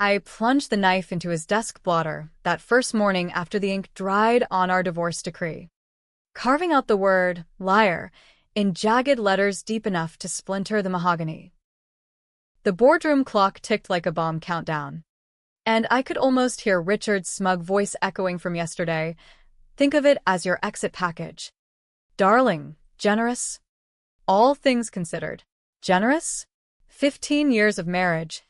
I plunged the knife into his desk blotter that first morning after the ink dried on our divorce decree, carving out the word liar in jagged letters deep enough to splinter the mahogany. The boardroom clock ticked like a bomb countdown, and I could almost hear Richard's smug voice echoing from yesterday. Think of it as your exit package. Darling, generous? All things considered. Generous? 15 years of marriage.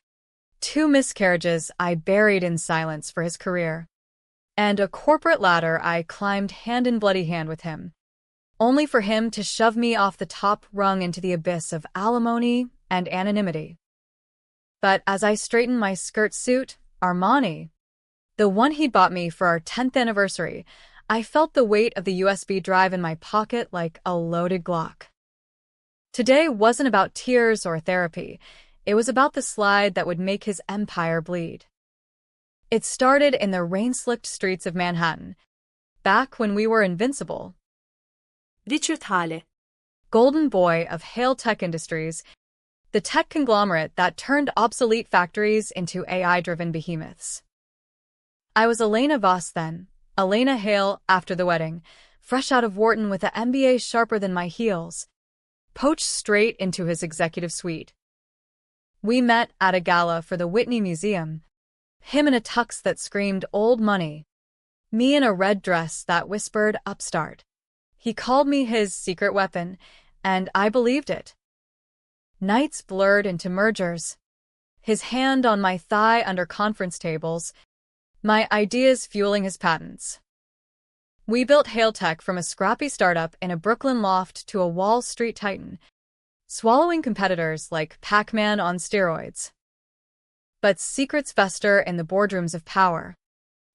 2 miscarriages I buried in silence for his career. And a corporate ladder I climbed hand in bloody hand with him, only for him to shove me off the top rung into the abyss of alimony and anonymity. But as I straightened my skirt suit, Armani, the one he'd bought me for our 10th anniversary, I felt the weight of the USB drive in my pocket like a loaded Glock. Today wasn't about tears or therapy. It was about the slide that would make his empire bleed. It started in the rain-slicked streets of Manhattan, back when we were invincible. Richard Hale, Golden boy of Hale Tech Industries, the tech conglomerate that turned obsolete factories into AI-driven behemoths. I was Elena Voss then, Elena Hale after the wedding, fresh out of Wharton with an MBA sharper than my heels, poached straight into his executive suite. We met at a gala for the Whitney Museum, him in a tux that screamed old money, me in a red dress that whispered upstart. He called me his secret weapon, and I believed it. Nights blurred into mergers, his hand on my thigh under conference tables, my ideas fueling his patents. We built Hale Tech from a scrappy startup in a Brooklyn loft to a Wall Street titan, swallowing competitors like Pac-Man on steroids. But secrets fester in the boardrooms of power,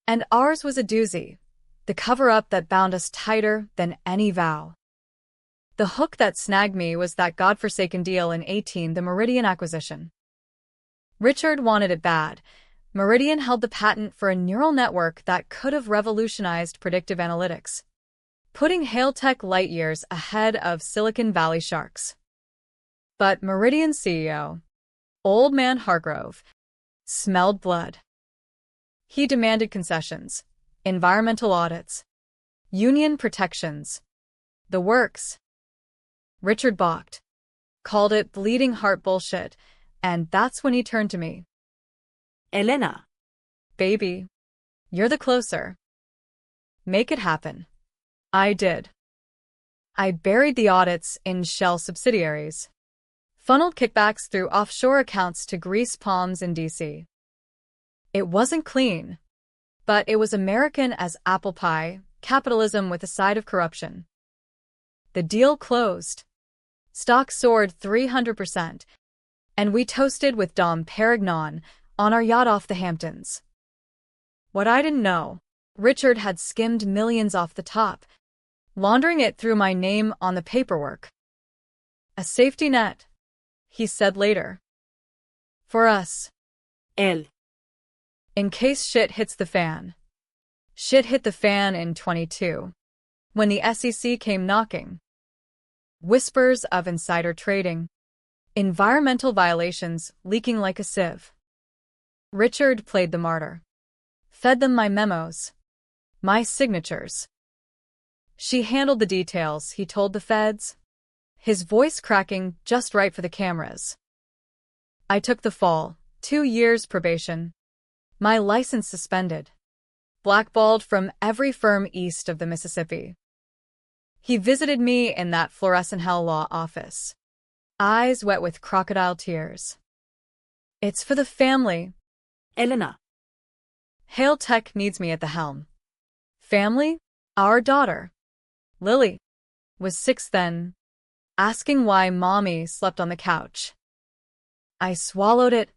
and ours was a doozy, the cover-up that bound us tighter than any vow. The hook that snagged me was that godforsaken deal in 18, the Meridian acquisition. Richard wanted it bad. Meridian held the patent for a neural network that could have revolutionized predictive analytics, putting Hale Tech light years ahead of Silicon Valley sharks. But Meridian's CEO, Old Man Hargrove, smelled blood. He demanded concessions, environmental audits, union protections, the works. Richard balked, called it bleeding heart bullshit, and that's when he turned to me. Elena, Baby, you're the closer. Make it happen. I did. I buried the audits in shell subsidiaries, funneled kickbacks through offshore accounts to grease palms in D.C. It wasn't clean, but it was American as apple pie, capitalism with a side of corruption. The deal closed. Stock soared 300%, and we toasted with Dom Perignon on our yacht off the Hamptons. What I didn't know, Richard had skimmed millions off the top, laundering it through my name on the paperwork. A safety net, he said later. For us. El. In case shit hits the fan. Shit hit the fan in 22, when the SEC came knocking. Whispers of insider trading, environmental violations leaking like a sieve. Richard played the martyr. Fed them my memos. My signatures. She handled the details, he told the feds, his voice cracking just right for the cameras. I took the fall, 2 years probation. My license suspended. Blackballed from every firm east of the Mississippi. He visited me in that fluorescent hell law office, eyes wet with crocodile tears. It's for the family. Elena. Hale Tech needs me at the helm. Family? Our daughter, Lily, was 6 then, asking why Mommy slept on the couch. I swallowed it.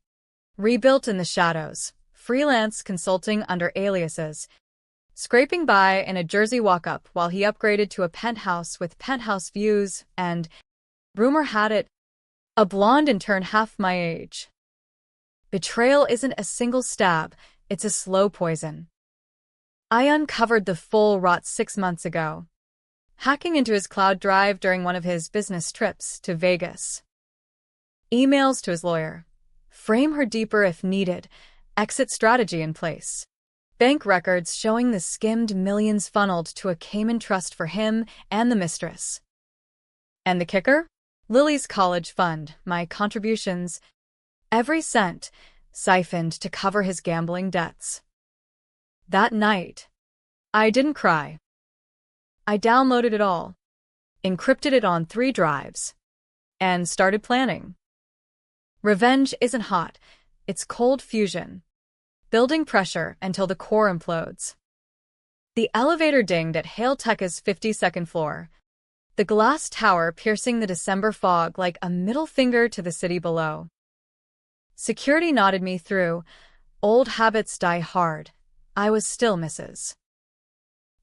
Rebuilt in the shadows, freelance consulting under aliases, scraping by in a Jersey walk-up while he upgraded to a penthouse with penthouse views and, rumor had it, a blonde intern half my age. Betrayal isn't a single stab, it's a slow poison. I uncovered the full rot 6 months ago, hacking into his cloud drive during one of his business trips to Vegas. Emails to his lawyer. Frame her deeper if needed, exit strategy in place. Bank records showing the skimmed millions funneled to a Cayman trust for him and the mistress. And the kicker? Lily's college fund, my contributions, every cent, siphoned to cover his gambling debts. That night, I didn't cry. I downloaded it all, encrypted it on 3 drives, and started planning. Revenge isn't hot, it's cold fusion, building pressure until the core implodes. The elevator dinged at Hale Tech's 52nd floor, the glass tower piercing the December fog like a middle finger to the city below. Security nodded me through. Old habits die hard. I was still Mrs.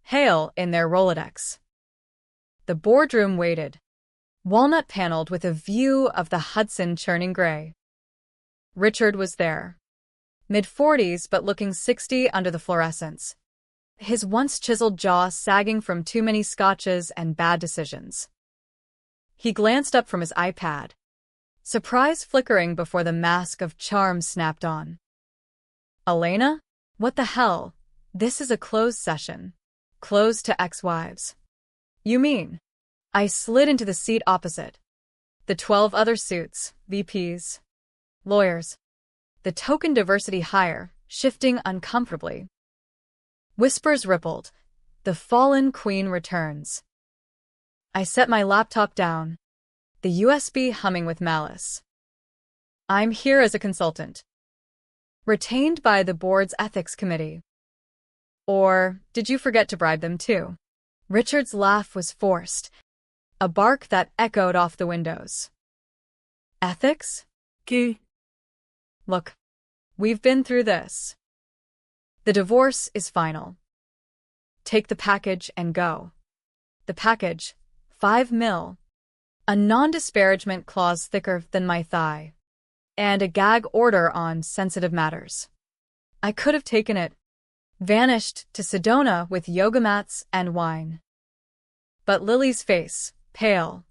Hale in their Rolodex. The boardroom waited, walnut-paneled with a view of the Hudson churning gray. Richard was there, mid-40s but looking 60 under the fluorescence, his once-chiseled jaw sagging from too many scotches and bad decisions. He glanced up from his iPad, surprise flickering before the mask of charm snapped on. "Elena? What the hell? This is a closed session. Closed to ex-wives." "You mean?" I slid into the seat opposite. The 12 other suits, VPs, lawyers. The token diversity hire, shifting uncomfortably. Whispers rippled. The fallen queen returns. I set my laptop down, the USB humming with malice. "I'm here as a consultant. Retained by the board's ethics committee. Or did you forget to bribe them too?" Richard's laugh was forced, a bark that echoed off the windows. "Ethics? Q. Look, we've been through this. The divorce is final. Take the package and go." The package, $5 million, a non-disparagement clause thicker than my thigh, and a gag order on sensitive matters. I could have taken it, vanished to Sedona with yoga mats and wine. But Lily's face, pale,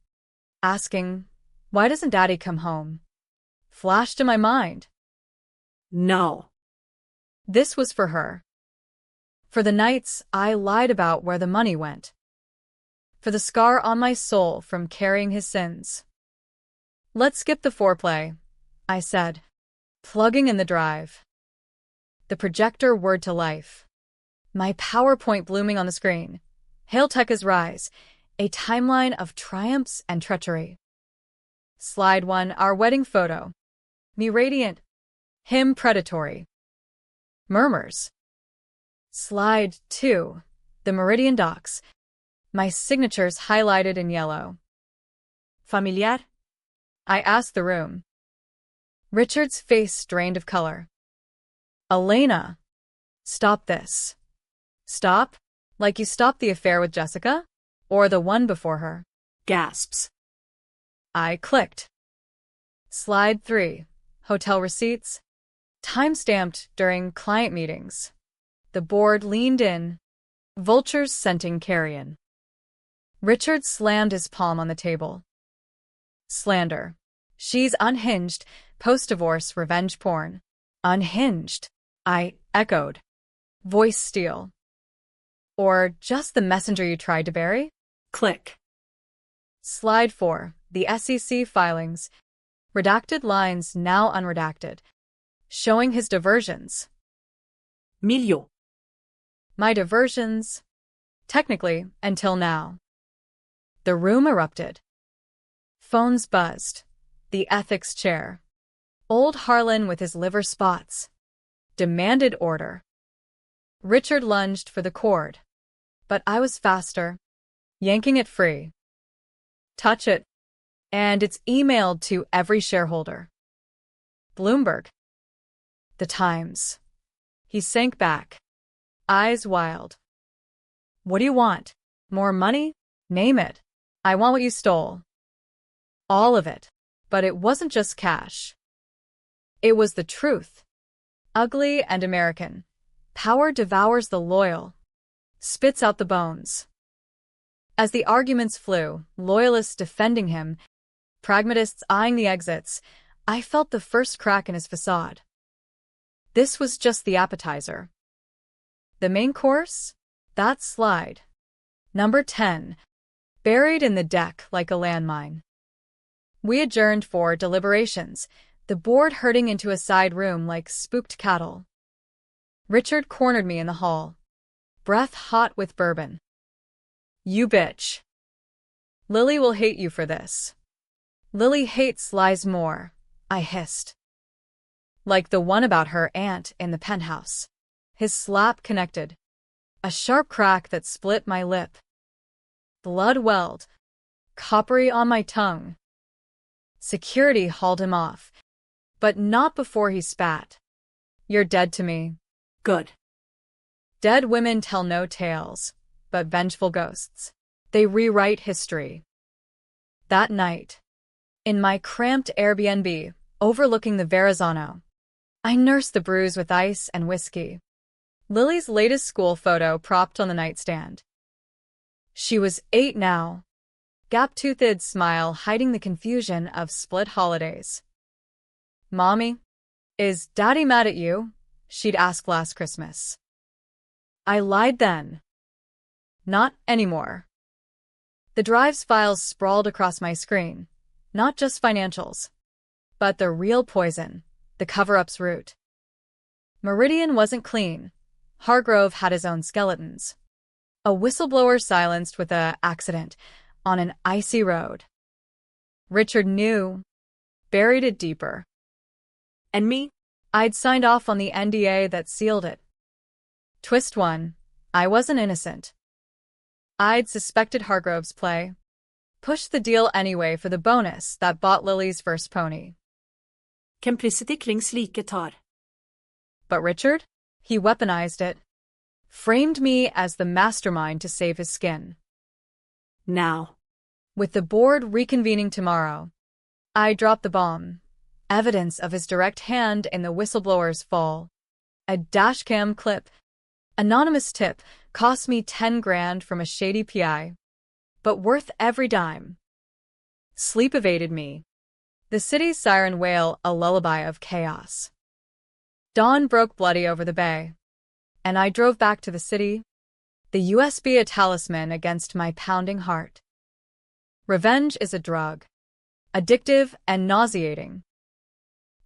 asking, "Why doesn't Daddy come home?" flashed in my mind. No. This was for her. For the nights I lied about where the money went. For the scar on my soul from carrying his sins. "Let's skip the foreplay," I said, plugging in the drive. The projector whirred to life. My PowerPoint blooming on the screen. Hale Tech's rise, a timeline of triumphs and treachery. Slide 1, our wedding photo. Me radiant. Him predatory. Murmurs. Slide 2, the Meridian docks. My signatures highlighted in yellow. "Familiar?" I asked the room. Richard's face drained of color. "Elena, stop this." "Stop? Like you stopped the affair with Jessica? Or the one before her?" Gasps. I clicked. Slide 3, hotel receipts. Time-stamped during client meetings. The board leaned in, vultures scenting carrion. Richard slammed his palm on the table. "Slander. She's unhinged, post-divorce revenge porn." "Unhinged," I echoed, voice steel. "Or just the messenger you tried to bury?" Click. Slide 4, the SEC filings. Redacted lines now unredacted, showing his diversions. Milio. My diversions, technically, until now. The room erupted. Phones buzzed. The ethics chair, old Harlan with his liver spots, demanded order. Richard lunged for the cord, but I was faster, yanking it free. "Touch it, and it's emailed to every shareholder." Bloomberg. The Times. He sank back, eyes wild. "What do you want? More money? Name it. I want what you stole." All of it. But it wasn't just cash. It was the truth. Ugly and American. Power devours the loyal, spits out the bones. As the arguments flew, loyalists defending him, pragmatists eyeing the exits, I felt the first crack in his facade. This was just the appetizer. The main course? That slide. Number 10. Buried in the deck like a landmine. We adjourned for deliberations, the board herding into a side room like spooked cattle. Richard cornered me in the hall, breath hot with bourbon. You bitch. Lily will hate you for this. Lily hates lies more, I hissed. Like the one about her aunt in the penthouse. His slap connected. A sharp crack that split my lip. Blood welled, coppery on my tongue. Security hauled him off, but not before he spat. You're dead to me. Good. Dead women tell no tales, but vengeful ghosts. They rewrite history. That night, in my cramped Airbnb, overlooking the Verrazano, I nursed the bruise with ice and whiskey. Lily's latest school photo propped on the nightstand. She was 8 now, gap-toothed smile hiding the confusion of split holidays. Mommy, is Daddy mad at you? She'd ask last Christmas. I lied then. Not anymore. The drive's files sprawled across my screen, not just financials, but the real poison, the cover-up's root. Meridian wasn't clean. Hargrove had his own skeletons. A whistleblower silenced with an accident on an icy road. Richard knew, buried it deeper. And me? I'd signed off on the NDA that sealed it. Twist 1. I wasn't innocent. I'd suspected Hargrove's play. Pushed the deal anyway for the bonus that bought Lily's first pony. Complicity kring slike tar. But Richard? He weaponized it. Framed me as the mastermind to save his skin. Now. With the board reconvening tomorrow, I dropped the bomb. Evidence of his direct hand in the whistleblower's fall. A dashcam clip. Anonymous tip cost me 10 grand from a shady PI. But worth every dime. Sleep evaded me. The city's siren wail a lullaby of chaos. Dawn broke bloody over the bay. And I drove back to the city. The USB a talisman against my pounding heart. Revenge is a drug. Addictive and nauseating.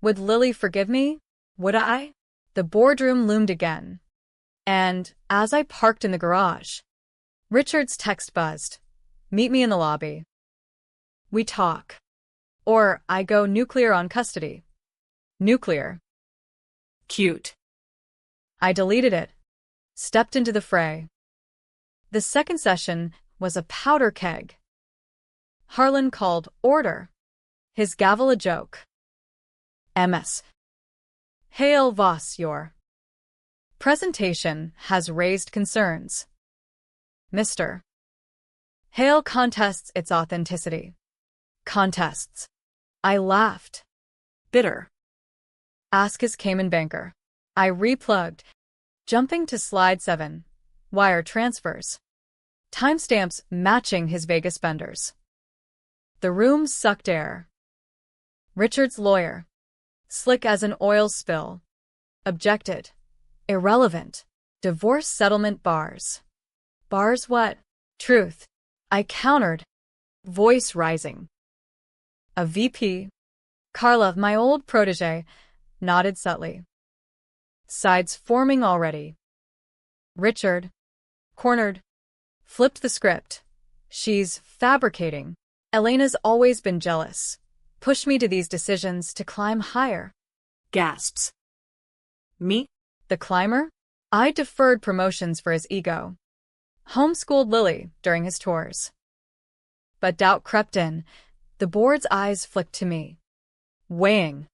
Would Lily forgive me? Would I? The boardroom loomed again. And, as I parked in the garage, Richard's text buzzed. Meet me in the lobby. We talk. Or I go nuclear on custody. Nuclear. Cute. I deleted it. Stepped into the fray. The second session was a powder keg. Harlan called order. His gavel a joke. MS. Hail Voss, your presentation has raised concerns. Mr. Hale contests its authenticity. Contests. I laughed. Bitter. Ask his Cayman banker. I replugged. Jumping to slide 7. Wire transfers. Timestamps matching his Vegas benders. The room sucked air. Richard's lawyer, slick as an oil spill, objected. Irrelevant. Divorce settlement bars. Bars what? Truth. I countered, voice rising. A VP, Carla, my old protege, nodded subtly. Sides forming already. Richard, cornered, flipped the script. She's fabricating. Elena's always been jealous. Pushed me to these decisions to climb higher. Gasps. Me? The climber? I deferred promotions for his ego. Homeschooled Lily during his tours. But doubt crept in. The board's eyes flicked to me. Weighing.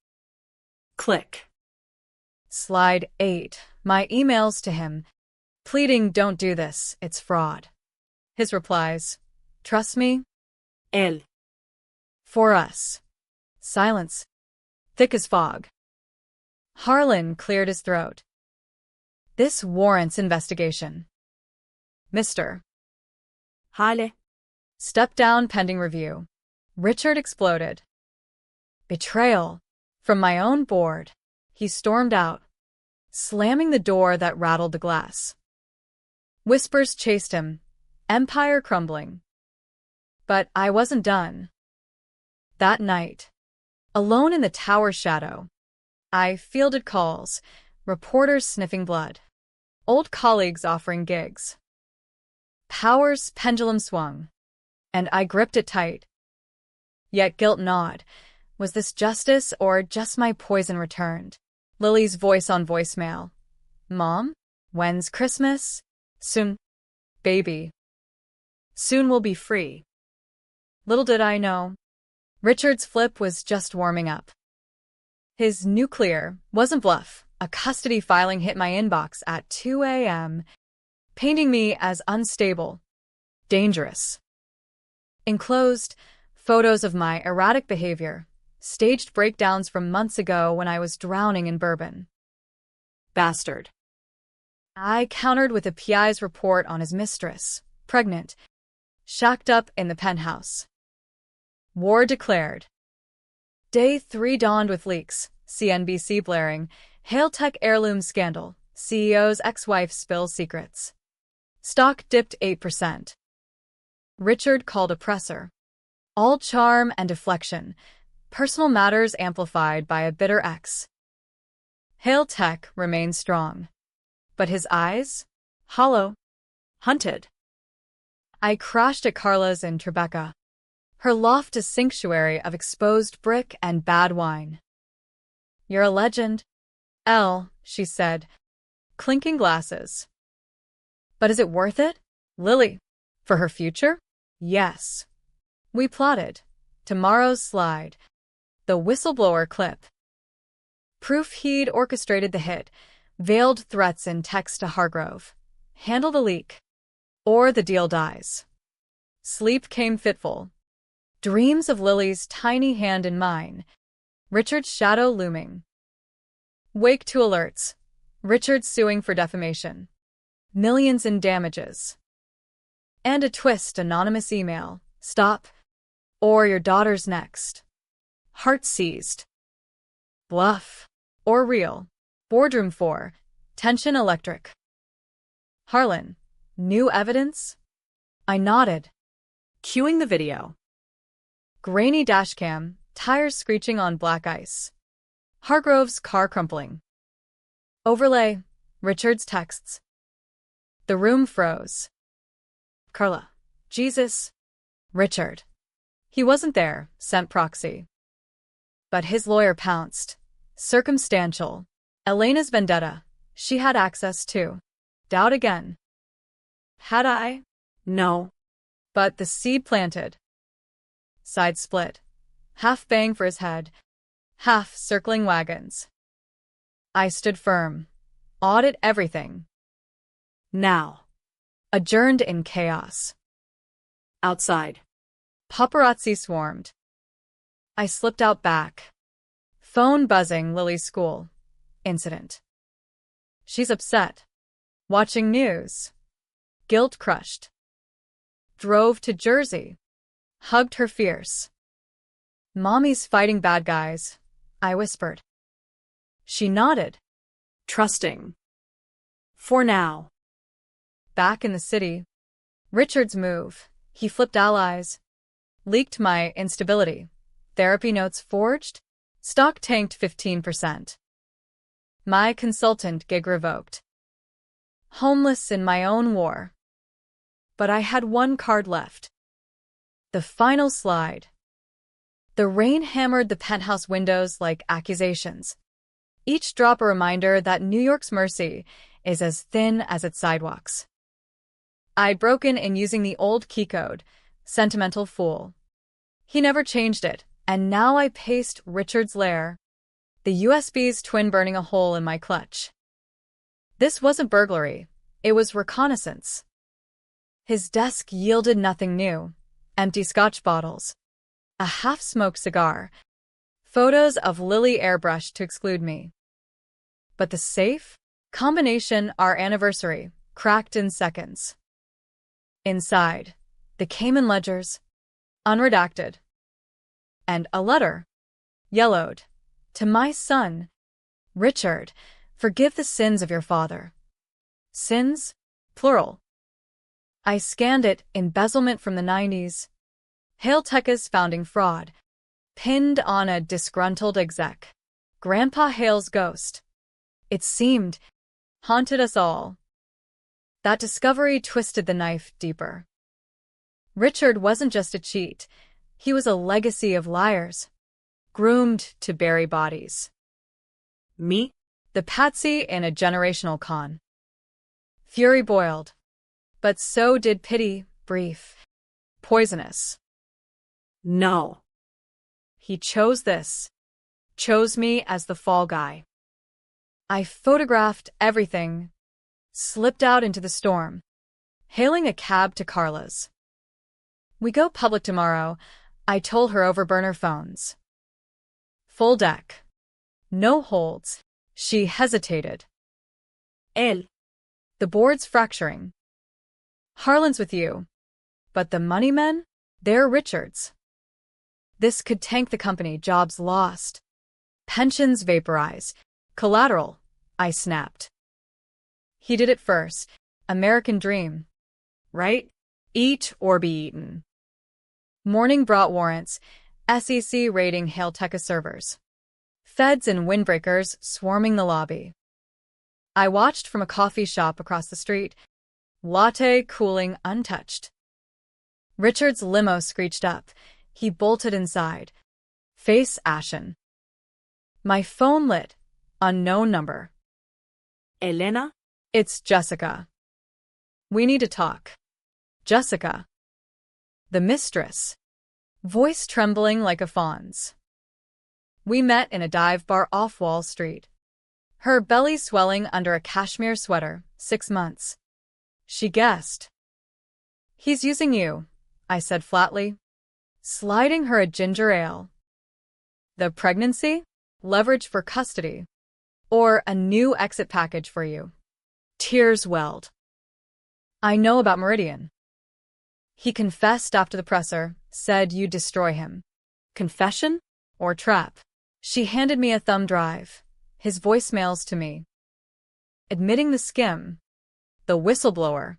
Click. Slide 8. My emails to him. Pleading, don't do this, it's fraud. His replies. Trust me? L. For us. Silence. Thick as fog. Harlan cleared his throat. This warrants investigation. Mr. Hale. Step down pending review. Richard exploded. Betrayal. From my own board. He stormed out. slamming the door that rattled the glass. Whispers chased him, empire crumbling. But I wasn't done. That night, alone in the tower's shadow, I fielded calls, reporters sniffing blood, old colleagues offering gigs. Power's pendulum swung, and I gripped it tight. Yet guilt gnawed. Was this justice or just my poison returned? Lily's voice on voicemail. Mom? When's Christmas? Soon. Baby. Soon we'll be free. Little did I know, Richard's flip was just warming up. His nuclear wasn't bluff. A custody filing hit my inbox at 2 a.m., painting me as unstable, dangerous. Enclosed, photos of my erratic behavior, staged breakdowns from months ago when I was drowning in bourbon. Bastard. I countered with a PI's report on his mistress, pregnant, shacked up in the penthouse. War declared. Day 3 dawned with leaks, CNBC blaring, Hail Tech heirloom scandal, CEO's ex-wife spills secrets. Stock dipped 8%. Richard called oppressor. All charm and deflection, personal matters amplified by a bitter ex. Hail Tech remained strong. But his eyes? Hollow. Hunted. I crashed at Carla's in Tribeca. Her loft a sanctuary of exposed brick and bad wine. You're a legend, Elle, she said, clinking glasses. But is it worth it? Lily. For her future? Yes. We plotted. Tomorrow's slide. The whistleblower clip. Proof he'd orchestrated the hit. Veiled threats in text to Hargrove. Handle the leak. Or the deal dies. Sleep came fitful. Dreams of Lily's tiny hand in mine. Richard's shadow looming. Wake to alerts. Richard suing for defamation. Millions in damages. And a twist anonymous email. Stop. Or your daughter's next. Heart seized. Bluff. Or real. Boardroom 4. Tension electric. Harlan. New evidence? I nodded. Cueing the video. Grainy dashcam, tires screeching on black ice. Hargrove's car crumpling. Overlay. Richard's texts. The room froze. Carla. Jesus. Richard. He wasn't there, sent proxy. But his lawyer pounced. Circumstantial. Elena's vendetta. She had access to. Doubt again. Had I? No. But the seed planted. Side split. Half bang for his head. Half circling wagons. I stood firm. Audit everything. Now. Adjourned in chaos. Outside. Paparazzi swarmed. I slipped out back. Phone buzzing. Lily's school. Incident. She's upset. Watching news. Guilt crushed. Drove to Jersey. Hugged her fierce. Mommy's fighting bad guys, I whispered. She nodded. Trusting. For now. Back in the city. Richard's move. He flipped allies. Leaked my instability. Therapy notes forged. Stock tanked 15%. My consultant gig revoked. Homeless in my own war. But I had one card left. The final slide. The rain hammered the penthouse windows like accusations. Each drop a reminder that New York's mercy is as thin as its sidewalks. I'd broken in using the old key code, sentimental fool. He never changed it, and now I paced Richard's lair. The USB's twin burning a hole in my clutch. This wasn't burglary. It was reconnaissance. His desk yielded nothing new. Empty scotch bottles. A half-smoked cigar. Photos of Lily airbrushed to exclude me. But the safe? Combination our anniversary, cracked in seconds. Inside, the Cayman ledgers. Unredacted. And a letter. Yellowed. To my son. Richard. Forgive the sins of your father. Sins? Plural. I scanned it, embezzlement from the 90s. Hale-Tekka's founding fraud. Pinned on a disgruntled exec. Grandpa Hale's ghost. It seemed haunted us all. That discovery twisted the knife deeper. Richard wasn't just a cheat. He was a legacy of liars, groomed to bury bodies. Me? The patsy in a generational con. Fury boiled. But so did pity, brief, poisonous. No. He chose this. Chose me as the fall guy. I photographed everything, slipped out into the storm, hailing a cab to Carla's. We go public tomorrow, I told her over burner phones. Full deck. No holds. She hesitated. Él. The board's fracturing. Harlan's with you. But the money men? They're Richard's. This could tank the company, jobs lost. Pensions vaporize. Collateral, I snapped. He did it first. American dream. Right? Eat or be eaten. Morning brought warrants. SEC raiding Hale-Tekka servers. Feds and windbreakers swarming the lobby. I watched from a coffee shop across the street. Latte cooling untouched. Richard's limo screeched up. He bolted inside. Face ashen. My phone lit. Unknown number. Elena? It's Jessica. We need to talk. Jessica. The mistress. Voice trembling like a fawn's. We met in a dive bar off Wall Street. Her belly swelling under a cashmere sweater, 6 months. She guessed. He's using you, I said flatly, sliding her a ginger ale. The pregnancy? Leverage for custody. Or a new exit package for you. Tears welled. I know about Meridian. He confessed after the presser, said you'd destroy him. Confession? Or trap? She handed me a thumb drive. His voicemails to me. Admitting the skim. The whistleblower.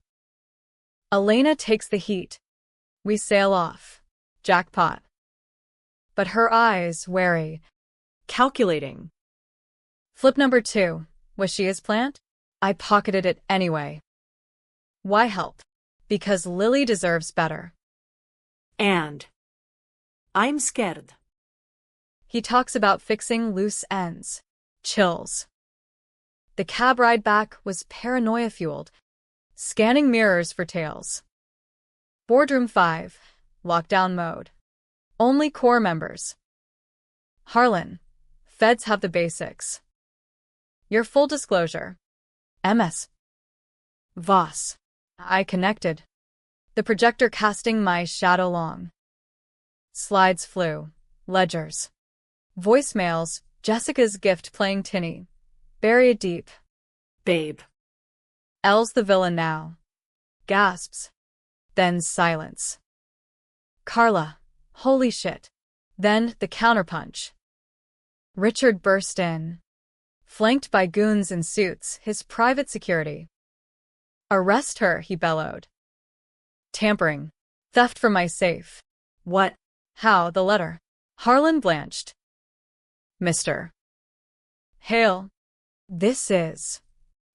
Elena takes the heat. We sail off. Jackpot. But her eyes wary. Calculating. Flip number 2. Was she his plant? I pocketed it anyway. Why help? Because Lily deserves better. And I'm scared. He talks about fixing loose ends. Chills. The cab ride back was paranoia-fueled, scanning mirrors for tails. Boardroom 5, lockdown mode. Only core members. Harlan, feds have the basics. Your full disclosure. MS. Voss. I connected. The projector casting my shadow long. Slides flew. Ledgers. Voicemails. Jessica's gift playing tinny. Bury it deep. Babe. Elle's the villain now. Gasps. Then silence. Carla. Holy shit. Then the counterpunch. Richard burst in. Flanked by goons in suits, his private security. Arrest her, he bellowed. Tampering. Theft from my safe. What? How? The letter. Harlan blanched. Mr. Hale. This is.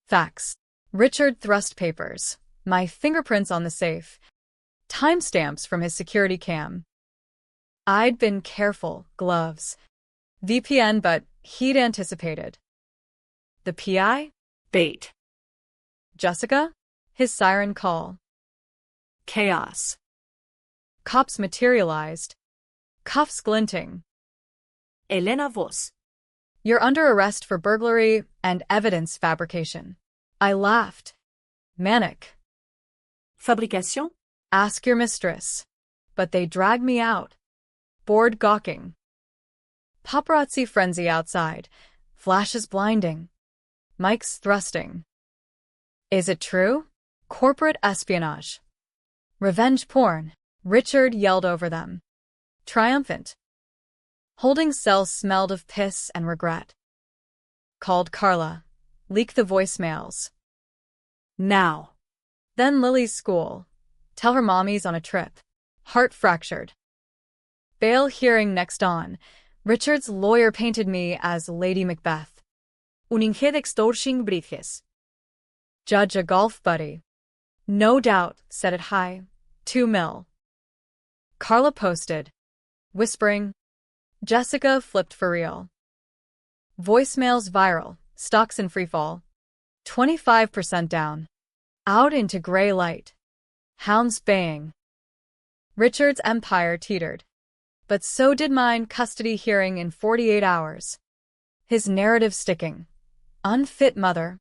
Facts. Richard thrust papers. My fingerprints on the safe. Timestamps from his security cam. I'd been careful. Gloves. VPN, but he'd anticipated. The PI? Bait. Jessica? His siren call. Chaos. Cops materialized. Cuffs glinting. Elena Voss. You're under arrest for burglary and evidence fabrication. I laughed. Manic. Fabrication? Ask your mistress. But they dragged me out. Bored gawking. Paparazzi frenzy outside. Flashes blinding. Mics thrusting. Is it true? Corporate espionage. Revenge porn. Richard yelled over them. Triumphant. Holding cell smelled of piss and regret. Called Carla. Leak the voicemails. Now. Then Lily's school. Tell her mommy's on a trip. Heart fractured. Bail hearing next on. Richard's lawyer painted me as Lady Macbeth. Uningedextorsing Bridges. Judge a golf buddy. No doubt, set it high. 2 mil. Carla posted. Whispering. Jessica flipped for real. Voicemails viral. Stocks in freefall. 25% down. Out into gray light. Hounds baying. Richard's empire teetered. But so did mine, custody hearing in 48 hours. His narrative sticking. Unfit mother.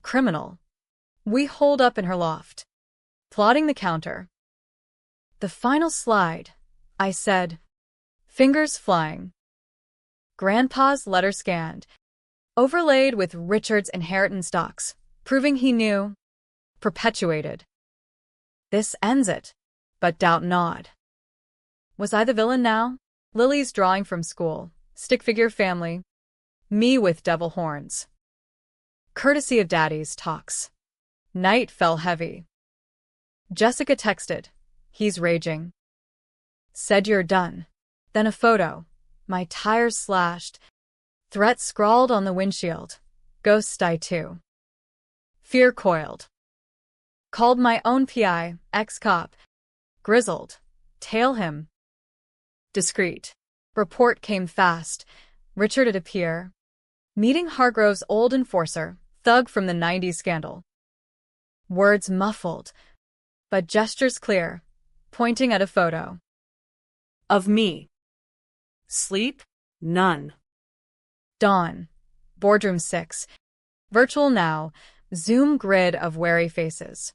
Criminal. We holed up in her loft. Plotting the counter. The final slide, I said. Fingers flying. Grandpa's letter scanned. Overlaid with Richard's inheritance docs, proving he knew. Perpetuated. This ends it. But doubt not. Was I the villain now? Lily's drawing from school. Stick figure family. Me with devil horns. Courtesy of Daddy's talks. Night fell heavy. Jessica texted. He's raging. Said you're done. Then a photo. My tires slashed. Threat scrawled on the windshield. Ghost I too. Fear coiled. Called my own PI, ex-cop. Grizzled. Tail him. Discreet. Report came fast. Richard it appear. Meeting Hargrove's old enforcer, thug from the 90s scandal. Words muffled, but gestures clear, pointing at a photo. Of me. Sleep? None. Dawn. Boardroom 6. Virtual now. Zoom grid of wary faces.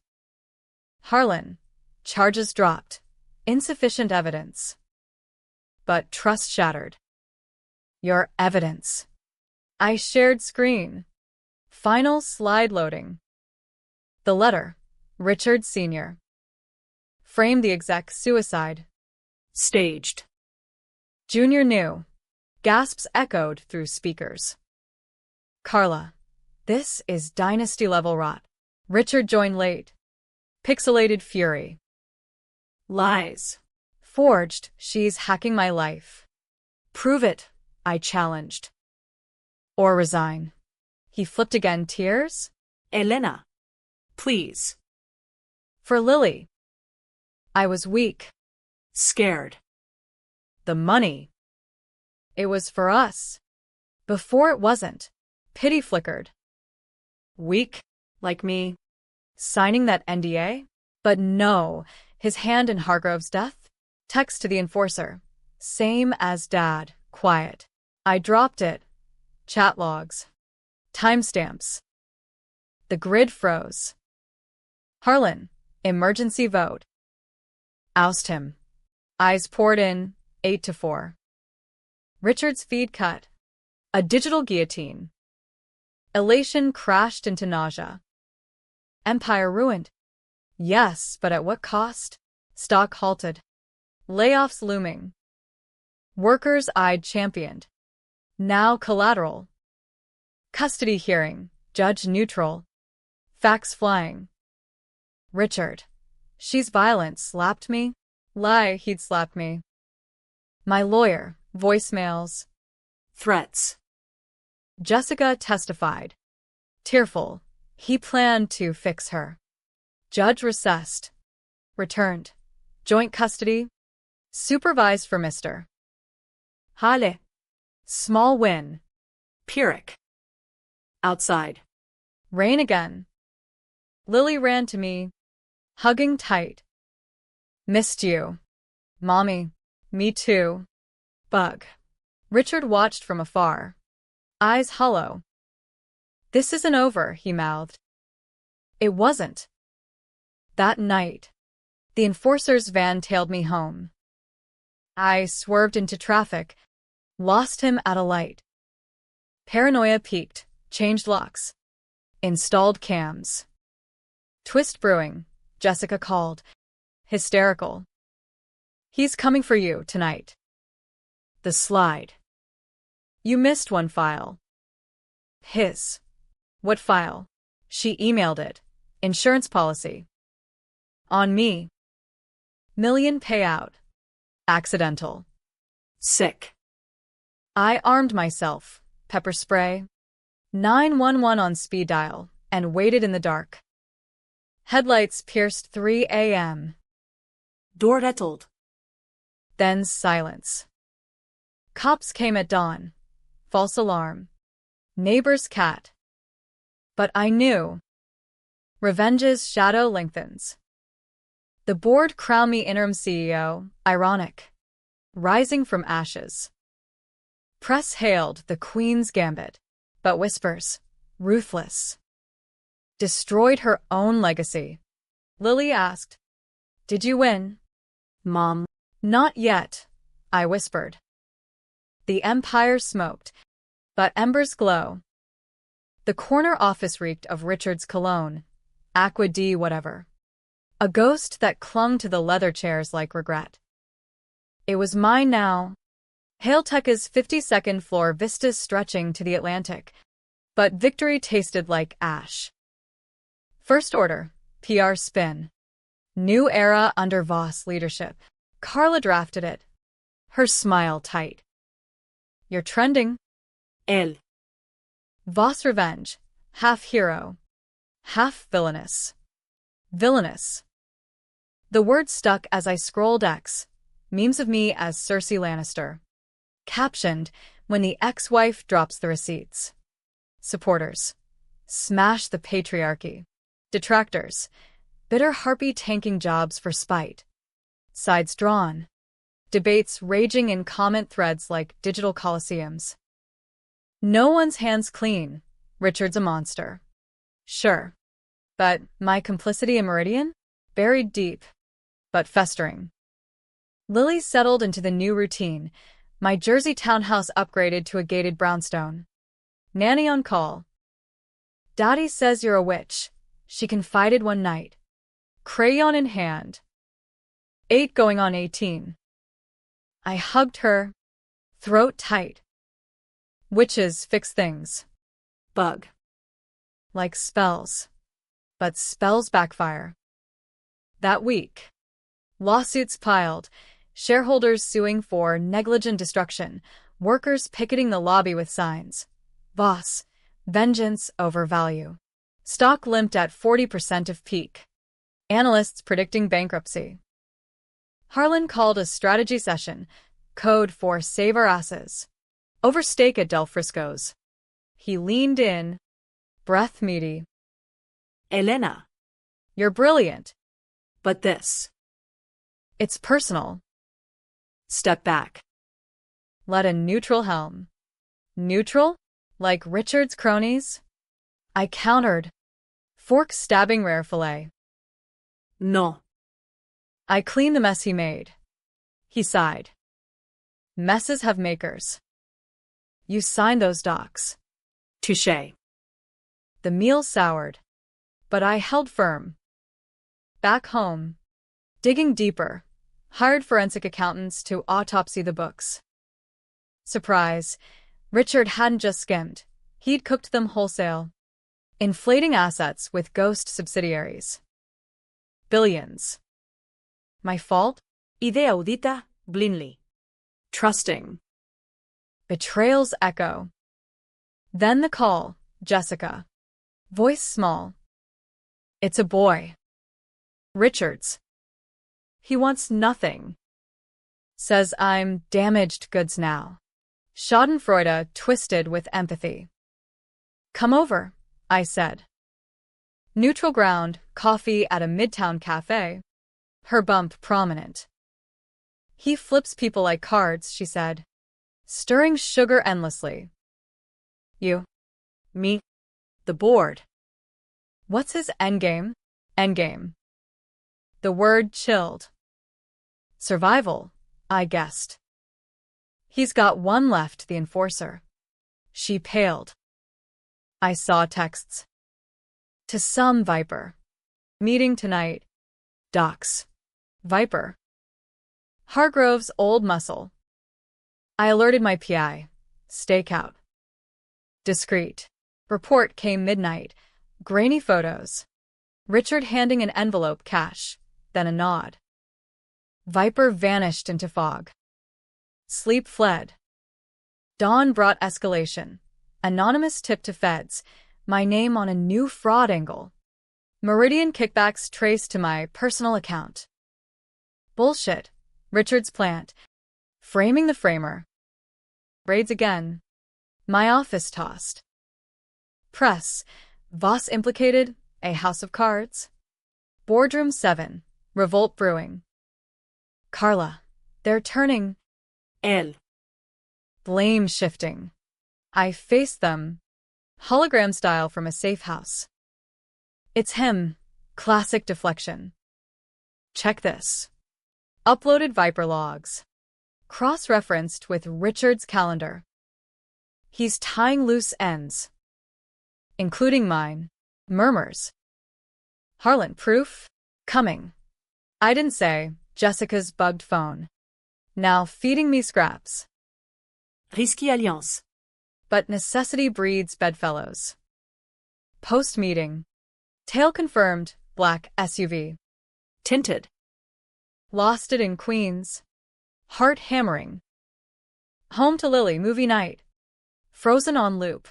Harlan. Charges dropped. Insufficient evidence. But trust shattered. Your evidence. I shared screen. Final slide loading. The letter. Richard Sr. Framed the exec suicide. Staged. Junior knew. Gasps echoed through speakers. Carla. This is dynasty-level rot. Richard joined late. Pixelated fury. Lies. Forged, she's hacking my life. Prove it, I challenged. Or resign. He flipped again, tears? Elena. Please. For Lily. I was weak. Scared. The money. It was for us. Before it wasn't. Pity flickered. Weak, like me. Signing that NDA? But no, his hand in Hargrove's death? Text to the enforcer. Same as Dad, quiet. I dropped it. Chat logs. Timestamps. The grid froze. Harlan, emergency vote. Oust him. Eyes poured in, 8-4. Richard's feed cut. A digital guillotine. Elation crashed into nausea. Empire ruined. Yes, but at what cost? Stock halted. Layoffs looming. Workers eyed championed. Now collateral. Custody hearing. Judge neutral. Facts flying. Richard. She's violent. Slapped me? Lie, he'd slapped me. My lawyer. Voicemails. Threats. Jessica testified. Tearful. He planned to fix her. Judge recessed. Returned. Joint custody. Supervised for Mr. Hale. Small win. Pyrrhic. Outside. Rain again. Lily ran to me, hugging tight. Missed you. Mommy. Me too. Bug. Richard watched from afar. Eyes hollow. This isn't over, he mouthed. It wasn't. That night, the enforcer's van tailed me home. I swerved into traffic, lost him at a light. Paranoia peaked, changed locks. Installed cams. Twist brewing, Jessica called. Hysterical. He's coming for you tonight. The slide. You missed one file. His. What file? She emailed it. Insurance policy. On me. Million payout. Accidental. Sick. I armed myself. Pepper spray. 911 on speed dial, and waited in the dark. Headlights pierced 3 a.m. Door rattled. Then silence. Cops came at dawn. False alarm. Neighbor's cat. But I knew. Revenge's shadow lengthens. The board crowned me interim CEO, ironic. Rising from ashes. Press hailed the Queen's gambit, but whispers, ruthless. Destroyed her own legacy. Lily asked, "Did you win?" Mom. "Not yet," I whispered. The empire smoked, but embers glow. The corner office reeked of Richard's cologne, Aqua D whatever. A ghost that clung to the leather chairs like regret. It was mine now. Hailtech's 52nd floor vistas stretching to the Atlantic, but victory tasted like ash. First order, PR spin. New era under Voss leadership. Carla drafted it. Her smile tight. You're trending. Él. Voss revenge. Half hero. Half villainous. Villainous. The word stuck as I scrolled X. Memes of me as Cersei Lannister. Captioned, when the ex-wife drops the receipts. Supporters. Smash the patriarchy. Detractors. Bitter harpy tanking jobs for spite. Sides drawn. Debates raging in comment threads like digital coliseums. No one's hands clean. Richard's a monster. Sure. But my complicity in Meridian? Buried deep. But festering. Lily settled into the new routine. My Jersey townhouse upgraded to a gated brownstone. Nanny on call. Daddy says you're a witch, she confided one night. Crayon in hand. 8 going on 18. I hugged her, throat tight. Witches fix things. Bug. Like spells. But spells backfire. That week. Lawsuits piled, shareholders suing for negligent destruction, workers picketing the lobby with signs. Voss, vengeance over value. Stock limped at 40% of peak. Analysts predicting bankruptcy. Harlan called a strategy session, code for save our asses. Overstake at Del Frisco's. He leaned in, breath meaty. Elena. You're brilliant. But this. It's personal. Step back. Let a neutral helm. Neutral? Like Richard's cronies? I countered. Fork stabbing rare fillet. No. I cleaned the mess he made. He sighed. Messes have makers. You signed those docs. Touché. The meal soured. But I held firm. Back home. Digging deeper. Hired forensic accountants to autopsy the books. Surprise. Richard hadn't just skimmed. He'd cooked them wholesale. Inflating assets with ghost subsidiaries. Billions. My fault? Idea audita, blindly. Trusting. Betrayal's echo. Then the call, Jessica. Voice small. It's a boy. Richards. He wants nothing. Says I'm damaged goods now. Schadenfreude twisted with empathy. Come over, I said. Neutral ground, coffee at a midtown cafe. Her bump prominent. He flips people like cards, she said. Stirring sugar endlessly. You. Me. The board. What's his endgame? Endgame. The word chilled. Survival, I guessed. He's got one left, the enforcer. She paled. I saw texts. To some Viper. Meeting tonight. Docs. Viper. Hargrove's old muscle. I alerted my PI. Stakeout. Discreet. Report came midnight. Grainy photos. Richard handing an envelope cash, then a nod. Viper vanished into fog. Sleep fled. Dawn brought escalation. Anonymous tip to feds. My name on a new fraud angle. Meridian kickbacks traced to my personal account. Bullshit. Richard's plant. Framing the framer. Raids again. My office tossed. Press. Voss implicated. A house of cards. Boardroom 7. Revolt brewing. Carla. They're turning. Él. Blame shifting. I faced them. Hologram style from a safe house. It's him. Classic deflection. Check this. Uploaded Viper logs. Cross-referenced with Richard's calendar. He's tying loose ends. Including mine. Murmurs. Harlan, proof? Coming. I didn't say. Jessica's bugged phone. Now feeding me scraps. Risky alliance. But necessity breeds bedfellows. Post-meeting. Tail confirmed. Black SUV. Tinted. Lost it in Queens. Heart hammering. Home to Lily movie night. Frozen on loop.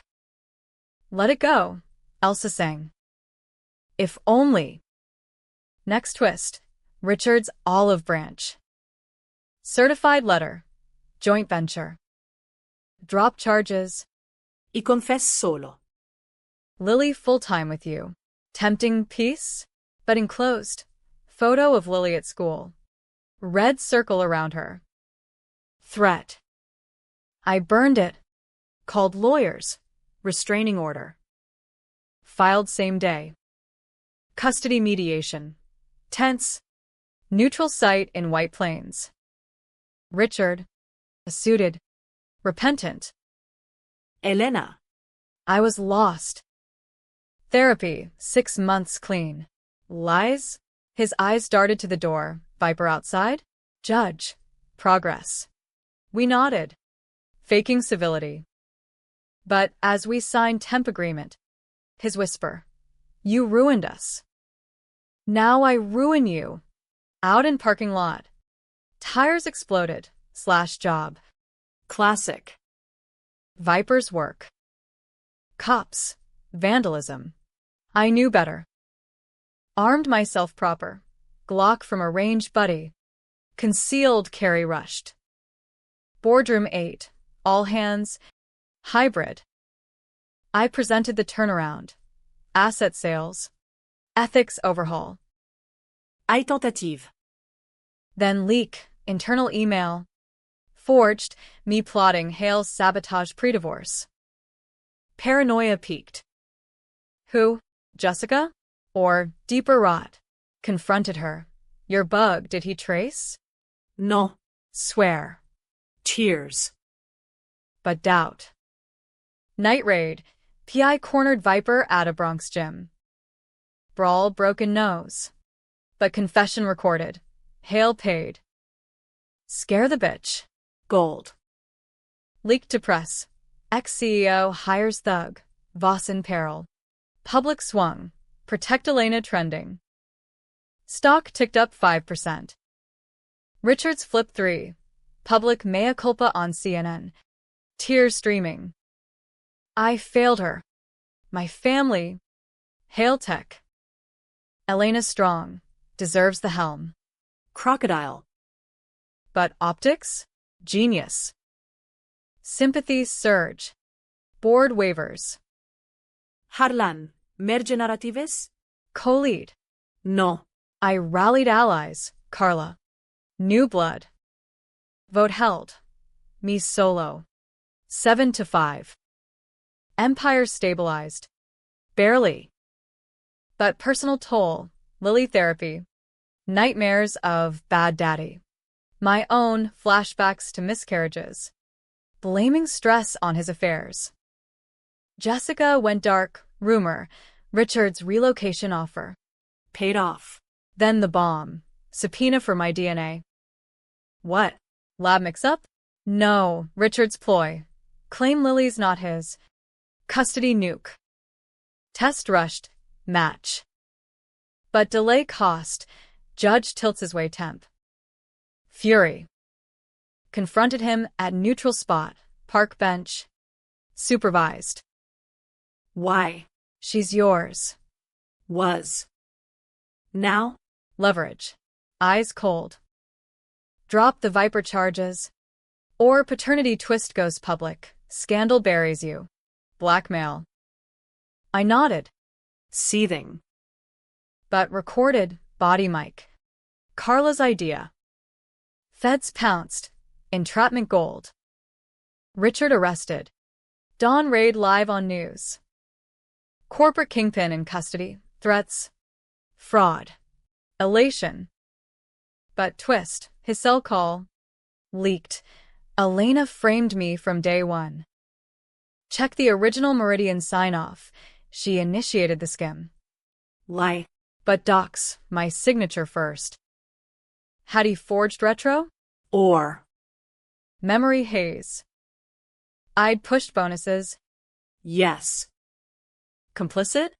Let it go, Elsa sang. If only. Next twist. Richard's olive branch. Certified letter. Joint venture. Drop charges. Y confess solo. Lily full-time with you. Tempting peace? But enclosed. Photo of Lily at school. Red circle around her. Threat. I burned it. Called lawyers. Restraining order. Filed same day. Custody mediation. Tense. Neutral site in White Plains. Richard. Suited. Repentant. Elena. I was lost. Therapy, 6 months clean. Lies? His eyes darted to the door. Viper outside? Judge. Progress. We nodded. Faking civility. But as we signed temp agreement, his whisper. You ruined us. Now I ruin you. Out in parking lot. Tires exploded. /job. Classic. Viper's work. Cops. Vandalism. I knew better. Armed myself proper. Glock from a range buddy. Concealed carry rushed. Boardroom 8. All hands. Hybrid. I presented the turnaround. Asset sales. Ethics overhaul. Hay tentative. Then leak. Internal email. Forged. Me plotting Hale's sabotage pre-divorce. Paranoia peaked. Who? Jessica? Or deeper rot? Confronted her. Your bug, did he trace? No. Swear. Tears. But doubt. Night raid. PI cornered Viper at a Bronx gym. Brawl, broken nose. But confession recorded. Hale paid. Scare the bitch. Gold. Leaked to press. Ex-CEO hires thug. Voss in peril. Public swung. Protect Elena trending. Stock ticked up 5%. Richards flip 3. Public mea culpa on CNN. Tears streaming. I failed her. My family. Hail tech. Elena strong. Deserves the helm. Crocodile. But optics? Genius. Sympathies surge. Board waivers. Harlan. Merge narratives? Co-lead. No. I rallied allies. Carla. New blood. Vote held. Me solo. 7-5. Empire stabilized. Barely. But personal toll. Lily therapy. Nightmares of bad daddy. My own flashbacks to miscarriages. Blaming stress on his affairs. Jessica went dark. Rumor. Richard's relocation offer. Paid off. Then the bomb. Subpoena for my DNA. What? Lab mix-up? No, Richard's ploy. Claim Lily's not his. Custody nuke. Test rushed. Match. But delay cost. Judge tilts his way temp. Fury. Confronted him at neutral spot. Park bench. Supervised. Why? She's yours. Was. Now? Leverage. Eyes cold. Drop the Viper charges. Or paternity twist goes public. Scandal buries you. Blackmail. I nodded. Seething. But recorded. Body mic. Carla's idea. Feds pounced. Entrapment gold. Richard arrested. Dawn raid live on news. Corporate kingpin in custody. Threats. Fraud. Elation. But twist. His cell call. Leaked. Elena framed me from day one. Check the original Meridian sign-off. She initiated the skim. Lie. But docs, my signature first. Had he forged retro? Or. Memory haze. I'd pushed bonuses. Yes. Complicit?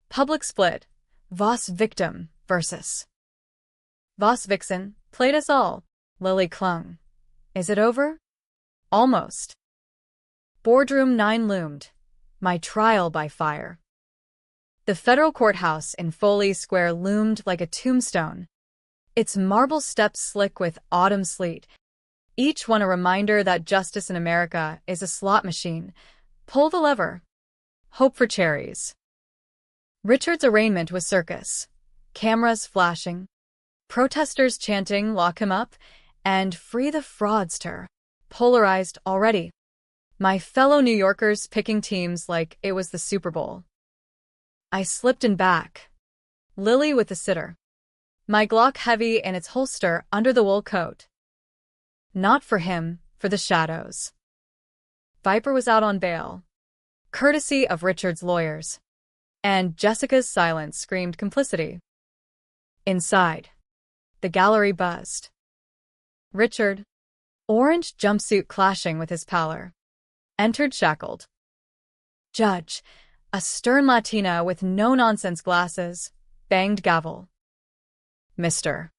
Public split. Voss victim versus. Voss vixen played us all. Lily clung. Is it over? Almost. Boardroom 9 loomed. My trial by fire. The federal courthouse in Foley Square loomed like a tombstone. Its marble steps slick with autumn sleet. Each one a reminder that justice in America is a slot machine. Pull the lever. Hope for cherries. Richard's arraignment was circus. Cameras flashing. Protesters chanting, lock him up, and free the fraudster. Polarized already. My fellow New Yorkers picking teams like it was the Super Bowl. I slipped in back. Lily with the sitter. My Glock heavy in its holster under the wool coat. Not for him, for the shadows. Viper was out on bail. Courtesy of Richard's lawyers. And Jessica's silence screamed complicity. Inside. The gallery buzzed. Richard, orange jumpsuit clashing with his pallor, entered shackled. Judge, a stern Latina with no-nonsense glasses, banged gavel. Mr.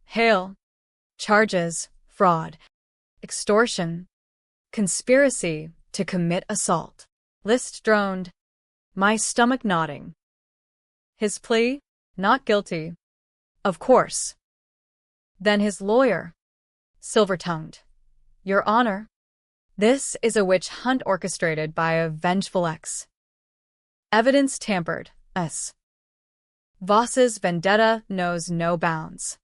Hale. Charges, fraud, extortion, conspiracy to commit assault. List droned, my stomach nodding. His plea? Not guilty. Of course. Then his lawyer, silver-tongued. Your Honor, this is a witch hunt orchestrated by a vengeful ex. Evidence tampered, us. Voss's vendetta knows no bounds.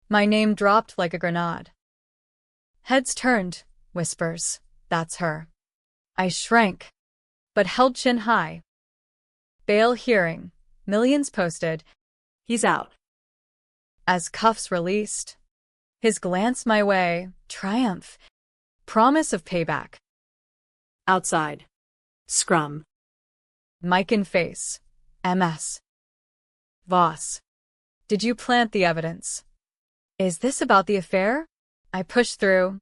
My name dropped like a grenade. Heads turned, whispers, that's her. I shrank, but held chin high. Bail hearing, millions posted. He's out. As cuffs released, his glance my way, triumph, promise of payback. Outside. Scrum. Mic in face, MS. Voss. Did you plant the evidence? Is this about the affair? I pushed through.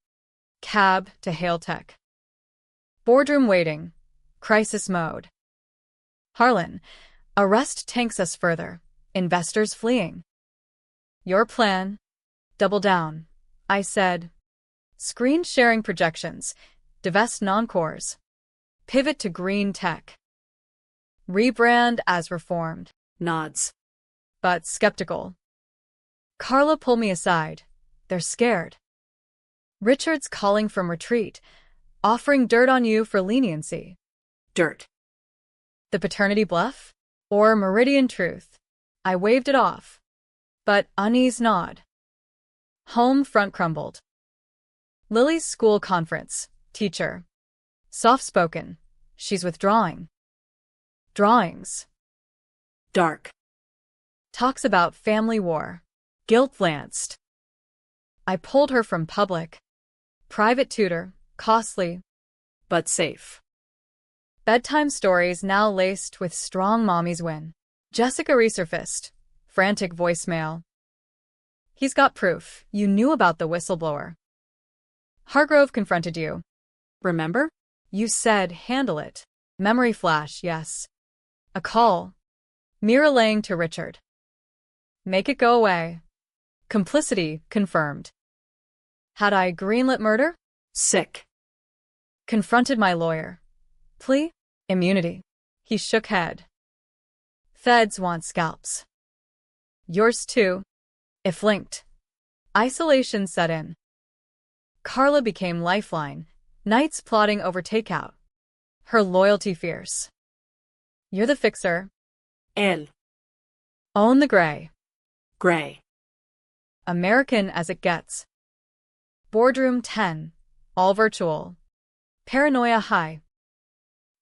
Cab to Hale Tech. Boardroom waiting. Crisis mode. Harlan. Arrest tanks us further. Investors fleeing. Your plan. Double down. I said. Screen sharing projections. Divest non-cores. Pivot to green tech. Rebrand as reformed. Nods. But skeptical. Carla pulled me aside. They're scared. Richard's calling from retreat, offering dirt on you for leniency. Dirt. The paternity bluff? Or Meridian truth? I waved it off. But unease nod. Home front crumbled. Lily's school conference. Teacher. Soft-spoken. She's withdrawing. Drawings. Dark. Talks about family war. Guilt-lanced. I pulled her from public. Private tutor. Costly. But safe. Bedtime stories now laced with strong mommy's win. Jessica resurfaced. Frantic voicemail. He's got proof. You knew about the whistleblower. Hargrove confronted you. Remember? You said handle it. Memory flash, yes. A call. Me relaying to Richard. Make it go away. Complicity confirmed. Had I greenlit murder? Sick. Confronted my lawyer. Plea? Immunity. He shook head. Feds want scalps. Yours too. If linked. Isolation set in. Carla became lifeline, nights plotting over takeout. Her loyalty fierce. You're the fixer. El. Own the gray. Gray. American as it gets. Boardroom 10. All virtual. Paranoia high.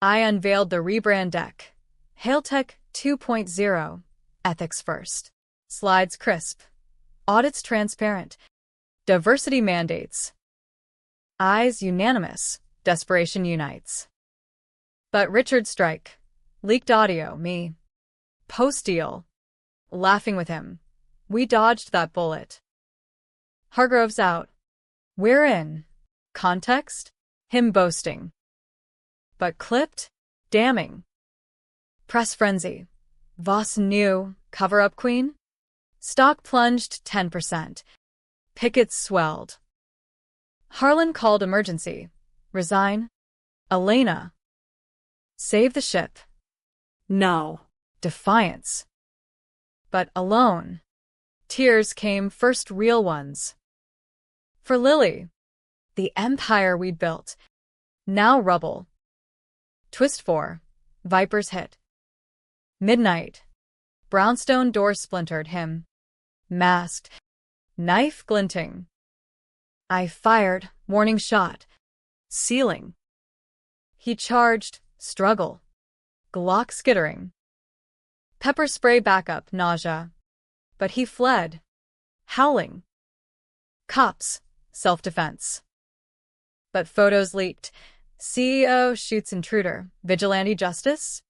I unveiled the rebrand deck. HailTech 2.0. Ethics first. Slides crisp. Audits transparent. Diversity mandates. Eyes unanimous. Desperation unites. But Richard strike. Leaked audio, me. Post-deal. Laughing with him. We dodged that bullet. Hargrove's out. We're in. Context? Him boasting. But clipped? Damning. Press frenzy. Voss knew. Cover-up queen? Stock plunged 10%. Pickets swelled. Harlan called emergency. Resign? Elena. Save the ship. No. Defiance. But alone. Tears came first real ones. For Lily. The empire we'd built. Now rubble. Twist 4. Vipers hit. Midnight. Brownstone door splintered him. Masked. Knife glinting. I fired. Warning shot. Ceiling. He charged. Struggle. Glock skittering. Pepper spray backup. Nausea. But he fled. Howling. Cops. Self-defense. But photos leaked. CEO shoots intruder. Vigilante justice?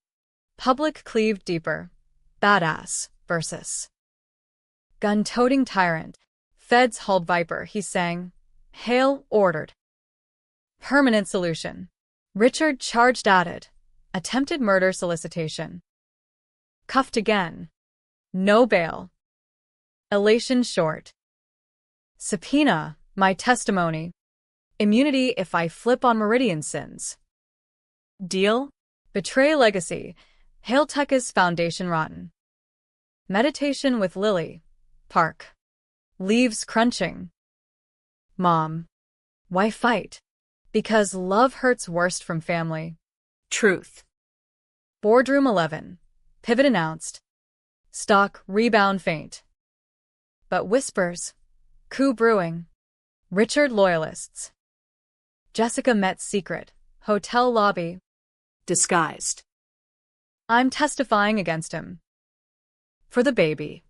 Public cleaved deeper. Badass versus gun-toting tyrant. Feds hauled Viper, he sang. Hail ordered. Permanent solution. Richard charged added. Attempted murder solicitation. Cuffed again. No bail. Elation short. Subpoena, my testimony. Immunity if I flip on Meridian sins. Deal? Betray legacy. HailTech's foundation rotten. Meditation with Lily. Park. Leaves crunching. Mom. Why fight? Because love hurts worst from family. Truth. Boardroom 11. Pivot announced. Stock rebound faint. But whispers. Coup brewing. Richard loyalists. Jessica met secret. Hotel lobby. Disguised. I'm testifying against him. For the baby.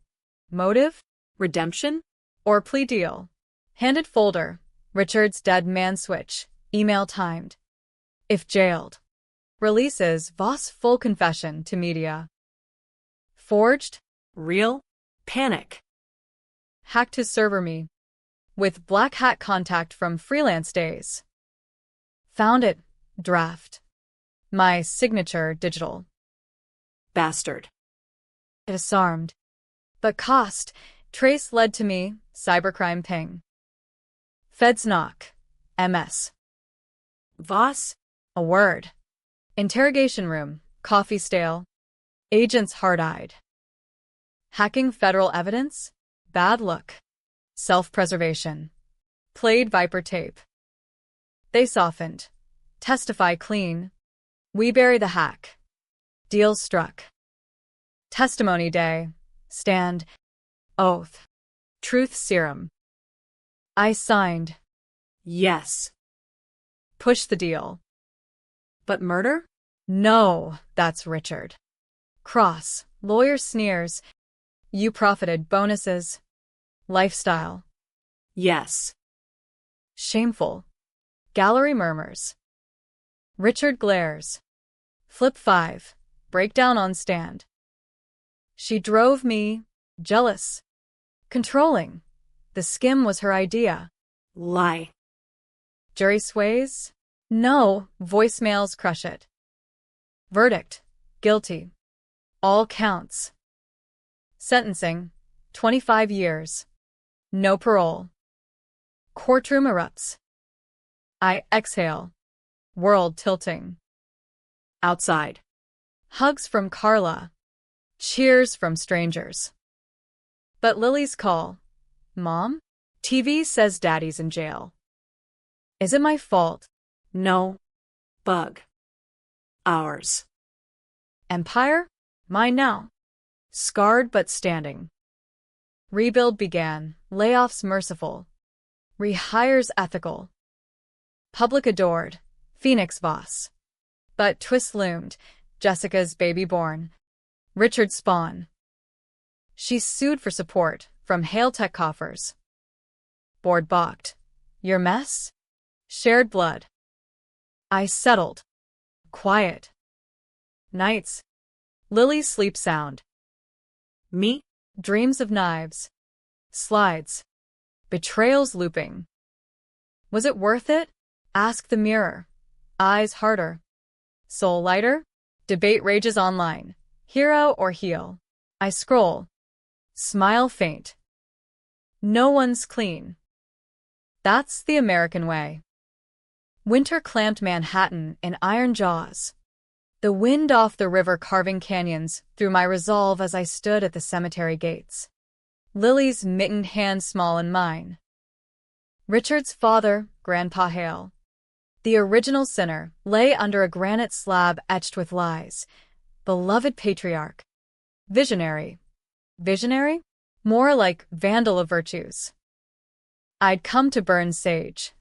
Motive? Redemption? Or plea deal. Handed folder. Richard's dead man switch. Email timed. If jailed. Releases Voss full confession to media. Forged? Real? Panic. Hacked his server me. With black hat contact from freelance days. Found it. Draft. My signature digital. Bastard. Disarmed. But cost. Trace led to me. Cybercrime ping. Feds knock. MS. Voss? A word. Interrogation room. Coffee stale. Agents hard-eyed. Hacking federal evidence? Bad look. Self-preservation. Played Viper tape. They softened. Testify clean. We bury the hack. Deal struck. Testimony day. Stand. Oath. Truth serum. I signed. Yes. Push the deal. But murder? No, that's Richard. Cross. Lawyer sneers. You profited bonuses. Lifestyle. Yes. Shameful. Gallery murmurs. Richard glares. Flip 5. Breakdown on stand. She drove me. Jealous. Controlling. The skim was her idea. Lie. Jury sways? No, voicemails crush it. Verdict. Guilty. All counts. Sentencing, 25 years. No parole. Courtroom erupts. I exhale. World tilting. Outside. Hugs from Carla. Cheers from strangers. But Lily's call. Mom? TV says Daddy's in jail. Is it my fault? No. Bug. Ours. Empire? Mine now. Scarred but standing. Rebuild began. Layoffs merciful. Rehires ethical. Public adored. Phoenix Voss. But twist loomed. Jessica's baby born. Richard spawn. She sued for support from Hale Tech coffers. Board balked. Your mess? Shared blood. I settled. Quiet. Nights. Lily's sleep sound. Me? Dreams of knives. Slides. Betrayals looping. Was it worth it? Ask the mirror. Eyes harder. Soul lighter? Debate rages online. Hero or heel? I scroll. Smile faint. No one's clean. That's the American way. Winter clamped Manhattan in iron jaws. The wind off the river carving canyons through my resolve as I stood at the cemetery gates. Lily's mittened hand small in mine. Richard's father, Grandpa Hale, the original sinner, lay under a granite slab etched with lies. Beloved patriarch. Visionary. Visionary? More like vandal of virtues. I'd come to burn sage.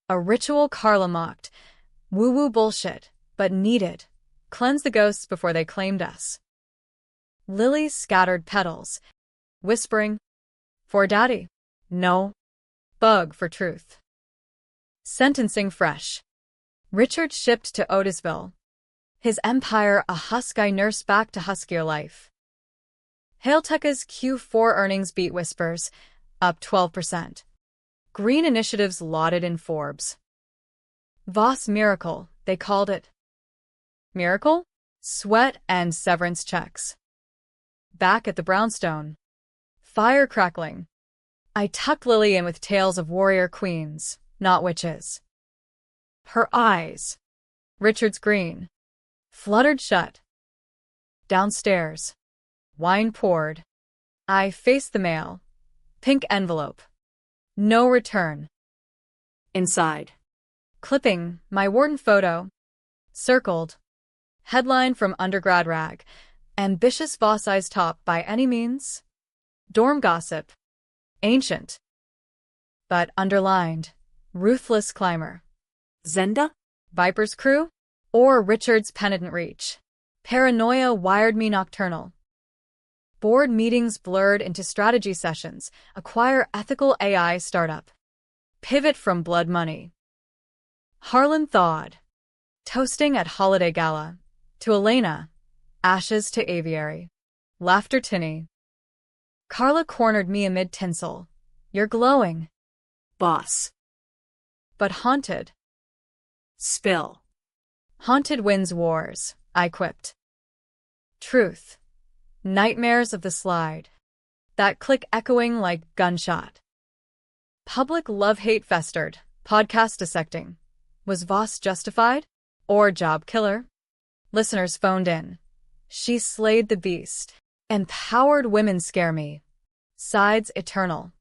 A ritual Carla mocked. Woo-woo bullshit, but needed. Cleanse the ghosts before they claimed us. Lily scattered petals, whispering, for Daddy. No. Bug for truth. Sentencing fresh. Richard shipped to Otisville. His empire a husk I nursed back to huskier life. Hailtech's Q4 earnings beat whispers, up 12%. Green initiatives lauded in Forbes. Voss miracle, they called it. Miracle? Sweat and severance checks. Back at the brownstone. Fire crackling. I tucked Lily in with tales of warrior queens, not witches. Her eyes. Richard's green. Fluttered shut. Downstairs. Wine poured. I faced the mail. Pink envelope. No return. Inside. Clipping, my Wharton photo. Circled. Headline from undergrad rag. Ambitious Voss-size top by any means? Dorm gossip. Ancient. But underlined. Ruthless climber. Zenda? Viper's crew? Or Richard's penitent reach. Paranoia wired me nocturnal. Board meetings blurred into strategy sessions. Acquire ethical AI startup. Pivot from blood money. Harlan thawed. Toasting at holiday gala. To Elena. Ashes to aviary. Laughter tinny. Carla cornered me amid tinsel. You're glowing. Boss. But haunted. Spill. Haunted wins wars, I quipped. Truth. Nightmares of the slide. That click echoing like gunshot. Public love-hate festered. Podcast dissecting. Was Voss justified? Or job killer? Listeners phoned in. She slayed the beast. Empowered women scare me. Sides eternal.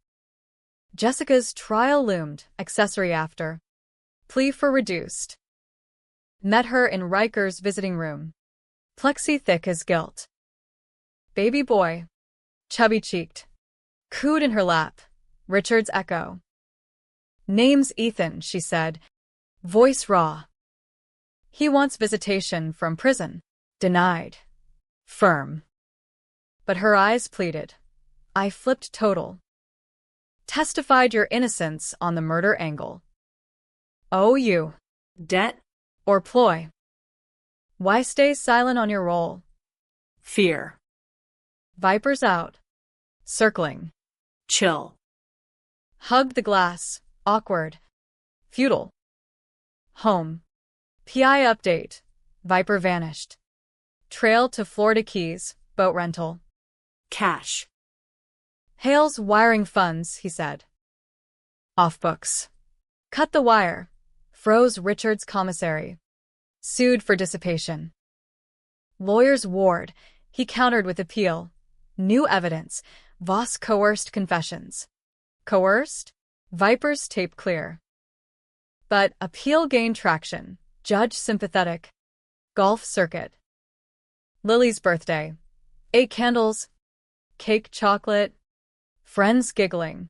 Jessica's trial loomed. Accessory after. Plea for reduced. Met her in Riker's visiting room. Plexi thick as guilt. Baby boy. Chubby-cheeked. Cooed in her lap. Richard's echo. Name's Ethan, she said. Voice raw. He wants visitation from prison. Denied. Firm. But her eyes pleaded. I flipped total. Testified your innocence on the murder angle. Oh, you. Debt? Or ploy. Why stay silent on your role? Fear. Vipers out. Circling. Chill. Hugged the glass. Awkward. Futile. Home. PI update. Viper vanished. Trail to Florida Keys. boat rental. Cash. Hale's wiring funds, he said. Off books. Cut the wire. Froze Richard's commissary. Sued for dissipation. Lawyers warred. He countered with appeal. New evidence. Voss coerced confessions. Coerced? Viper's tape clear. But appeal gained traction. Judge sympathetic. Golf circuit. Lily's birthday. 8 candles. Cake chocolate. Friends giggling.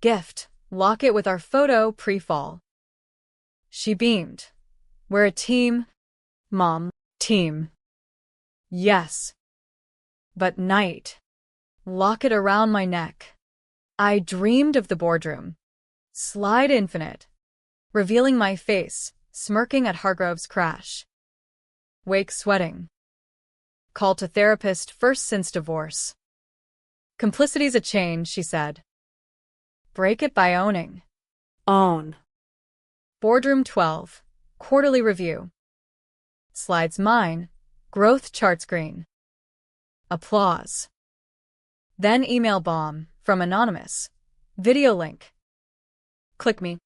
Gift. Locket with our photo pre-fall. She beamed. We're a team. Mom. Team. Yes. But night. Locket around my neck. I dreamed of the boardroom. Slide infinite. Revealing my face, smirking at Hargrove's crash. Wake sweating. Call to therapist first since divorce. Complicity's a chain, she said. Break it by owning. Own. Boardroom 12. Quarterly review. Slides mine. Growth charts green. Applause. Then email bomb from anonymous. Video link. Click me.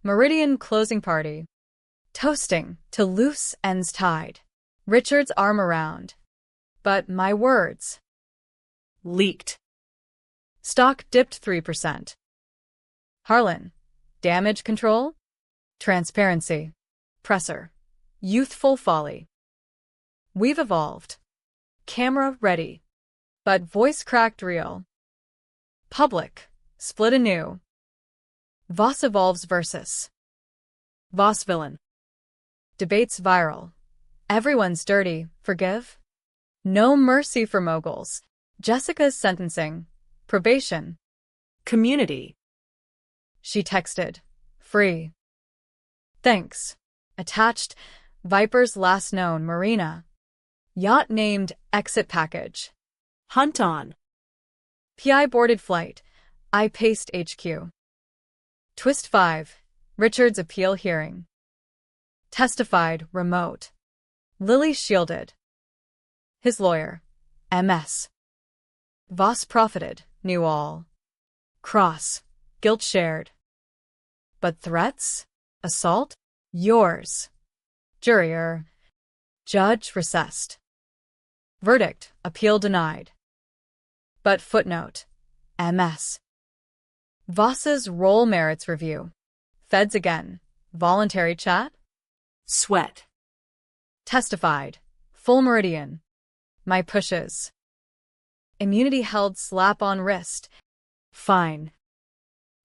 Meridian closing party. Toasting to loose ends tied. Richard's arm around. But my words. Leaked. Stock dipped 3%. Harlan. Damage control? Transparency. Presser. Youthful folly. We've evolved. Camera ready. But voice cracked real. Public. Split anew. Voss evolves versus. Voss villain. Debates viral. Everyone's dirty, forgive? No mercy for moguls. Jessica's sentencing. Probation. Community. She texted. Free. Thanks. Attached. Viper's last known Marina. Yacht named Exit Package. Hunt on. PI boarded flight. I paced HQ. Twist 5. Richard's appeal hearing. Testified remote. Lily shielded. His lawyer. MS. Voss profited, knew all. Cross. Guilt shared. But threats? Assault? Yours. Juror. Judge recessed. Verdict. Appeal denied. But footnote. MS. Voss's role merits review. Feds again. Voluntary chat? Sweat. Testified. Full meridian. My pushes. Immunity held slap on wrist. Fine.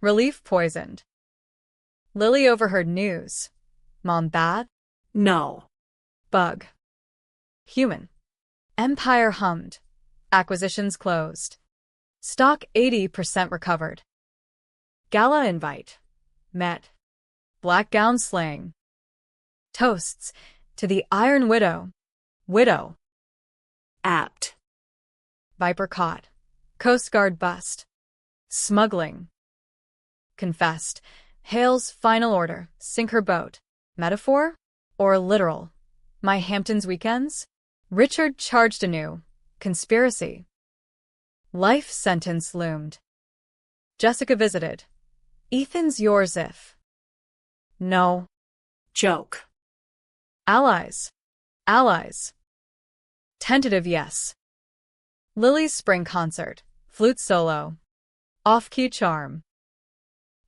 Relief poisoned. Lily overheard news. Mom bad? No. Bug. Human. Empire hummed. Acquisitions closed. Stock 80% recovered. Gala invite. Met. Black gown slaying. Toasts to the Iron Widow. Widow. Apt. Viper caught. Coast Guard bust. Smuggling. Confessed. Hale's final order. Sink her boat. Metaphor? Or literal? My Hamptons weekends? Richard charged anew. Conspiracy. Life sentence loomed. Jessica visited. Ethan's yours if. No. Joke. Allies. Allies. Tentative yes. Lily's spring concert. Flute solo. Off-key charm.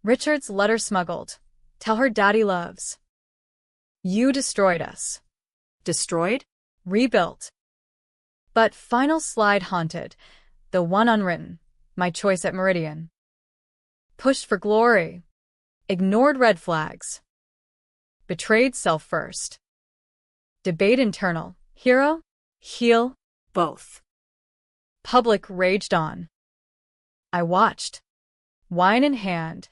Richard's letter smuggled. Tell her daddy loves. You destroyed us. Destroyed? Rebuilt. But final slide haunted. The one unwritten. My choice at Meridian. Pushed for glory. Ignored red flags. Betrayed self first. Debate internal. Hero? Heel? Both. Public raged on. I watched. Wine in hand.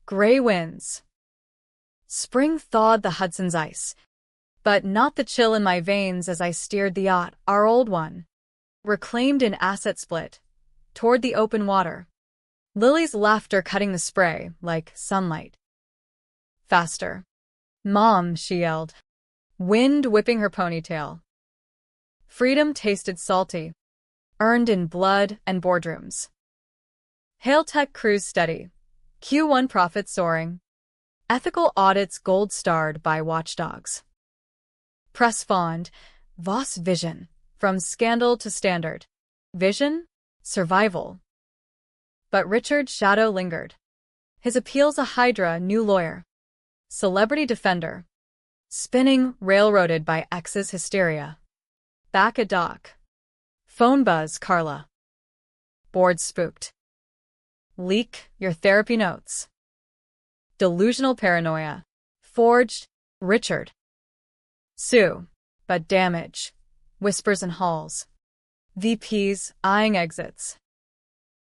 Gray winds. Spring thawed the Hudson's ice. But not the chill in my veins as I steered the yacht, our old one. Reclaimed in asset split. Toward the open water. Lily's laughter cutting the spray like sunlight. Faster. Mom, she yelled. Wind whipping her ponytail. Freedom tasted salty, earned in blood and boardrooms. Hail Tech cruise steady. Q1 profit soaring. Ethical audits gold-starred by watchdogs. Press fond. Voss vision. From scandal to standard. Vision? Survival. But Richard's shadow lingered. His appeals a hydra, new lawyer. Celebrity defender. Spinning, railroaded by ex's hysteria. Back at dock. Phone buzz, Carla. Board spooked. Leak your therapy notes. Delusional paranoia. Forged, Richard. Sue, but damage. Whispers in halls. VPs eyeing exits.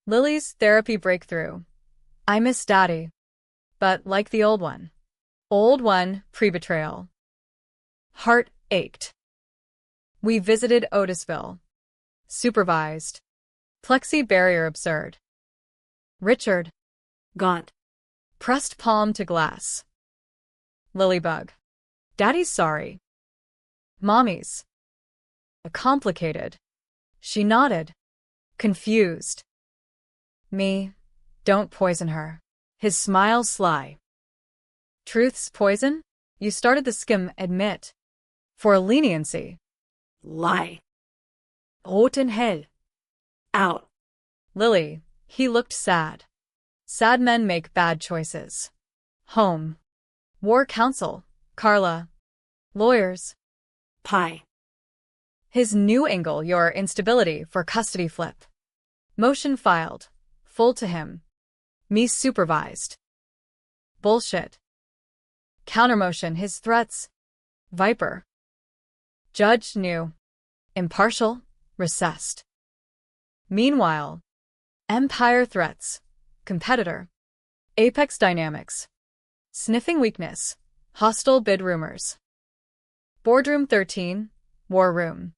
Lily's therapy breakthrough. I miss Daddy. But like the old one. Old one, pre-betrayal. Heart ached. We visited Otisville. Supervised. Plexi barrier absurd. Richard. Gaunt. Pressed palm to glass. Lilybug. Daddy's sorry. Mommy's. Complicated. She nodded. Confused. Me. Don't poison her. His smile sly. Truth's poison? You started the skim, admit. For leniency. Lie. Rot in hell. Out. Lily. He looked sad. Sad men make bad choices. Home. War council. Carla. Lawyers. Pie. His new angle, your instability for custody flip. Motion filed. Full to him. Me supervised. Bullshit. Countermotion, his threats. Viper. Judge knew. Impartial, recessed. Meanwhile, Empire threats. Competitor. Apex dynamics. Sniffing weakness. Hostile bid rumors. Boardroom 13. War room.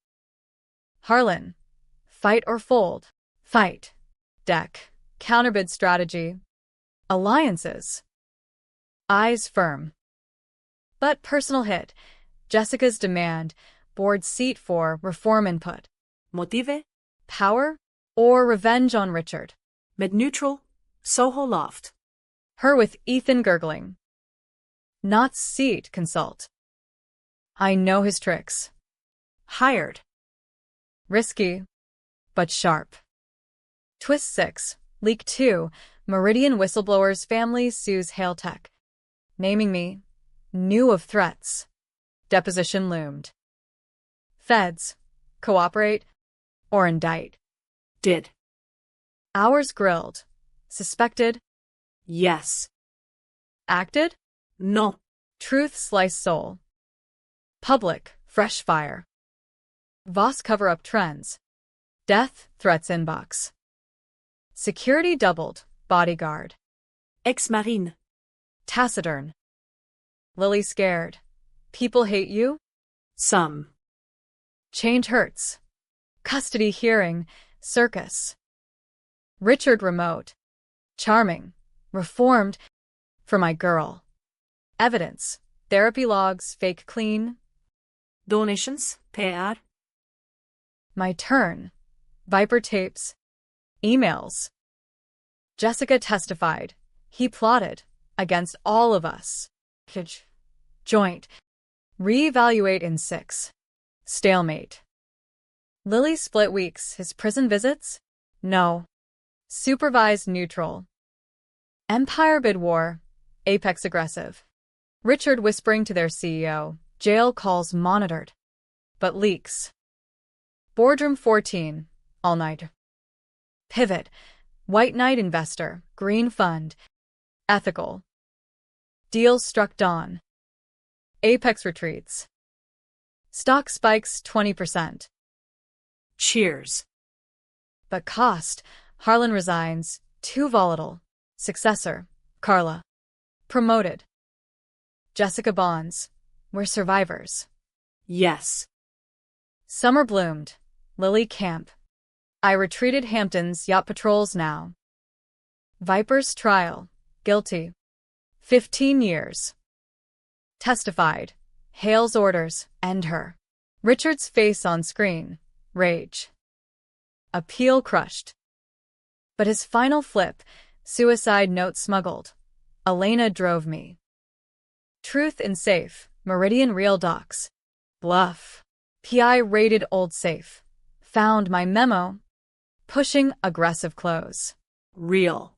Harlan. Fight or fold. Fight. Deck. Counterbid strategy. Alliances. Eyes firm. But personal hit. Jessica's demand. Board seat for reform input. Motive. Power or revenge on Richard. Mid-neutral. Soho loft. Her with Ethan gurgling. Not seat consult. I know his tricks. Hired. Risky, but sharp. Twist 6. Leak 2. Meridian whistleblowers family sues Hail Tech. Naming me. Knew of threats. Deposition loomed. Feds. Cooperate or indict. Did. Hours grilled. Suspected. Yes. Acted. No. Truth sliced soul. Public. Fresh fire. Voss cover-up trends. Death threats inbox. Security doubled. Bodyguard. Ex-marine. Taciturn. Lily scared. People hate you? Some. Change hurts. Custody hearing. Circus. Richard remote. Charming. Reformed. For my girl. Evidence. Therapy logs fake clean. Donations. PR. My turn. Viper tapes. Emails. Jessica testified. He plotted. Against all of us. Joint. Reevaluate in 6. Stalemate. Lily split weeks. His prison visits? No. Supervised neutral. Empire bid war. Apex aggressive. Richard whispering to their CEO. Jail calls monitored. But leaks. Boardroom 14. All-nighter. Pivot. White Knight investor. Green fund. Ethical. Deals struck dawn. Apex retreats. Stock spikes 20%. Cheers. But cost. Harlan resigns. Too volatile. Successor. Carla. Promoted. Jessica bonds. We're survivors. Yes. Summer bloomed. Lily camp. I retreated Hamptons yacht patrols now. Viper's trial. Guilty. 15 years. Testified. Hale's orders. End her. Richard's face on screen. Rage. Appeal crushed. But his final flip, suicide note smuggled. Elena drove me. Truth in safe. Meridian real docs. Bluff. PI raided old safe. Found my memo. Pushing aggressive close. Real.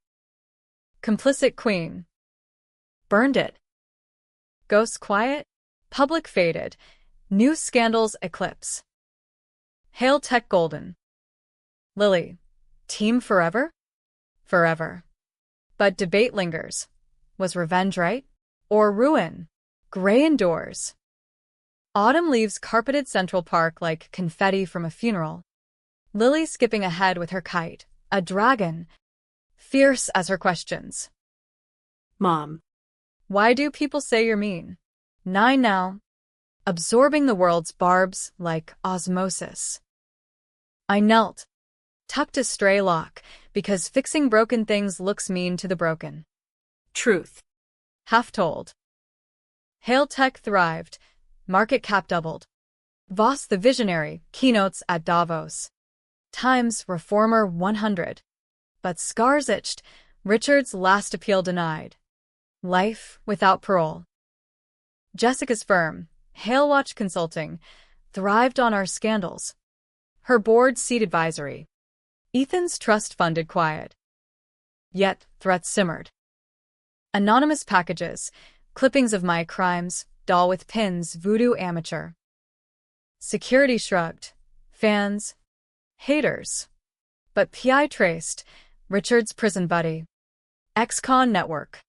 Complicit queen. Burned it. Ghosts quiet. Public faded. New scandals eclipse. Hail Tech golden. Lily. Team forever? Forever. But debate lingers. Was revenge right? Or ruin? Gray indoors. Autumn leaves carpeted Central Park like confetti from a funeral. Lily skipping ahead with her kite. A dragon. Fierce as her questions. Mom. Why do people say you're mean? 9 now. Absorbing the world's barbs like osmosis. I knelt. Tucked a stray lock, because fixing broken things looks mean to the broken. Truth. Half told. Hail Tech thrived. Market cap doubled. Voss the visionary, keynotes at Davos. Times Reformer 100. But scars itched. Richard's last appeal denied. Life without parole. Jessica's firm, Hale Watch Consulting, thrived on our scandals. Her board seat advisory. Ethan's trust funded quiet. Yet threats simmered. Anonymous packages, clippings of my crimes, doll with pins, voodoo amateur. Security shrugged. Fans. Haters. But PI traced. Richard's prison buddy. Ex-con network.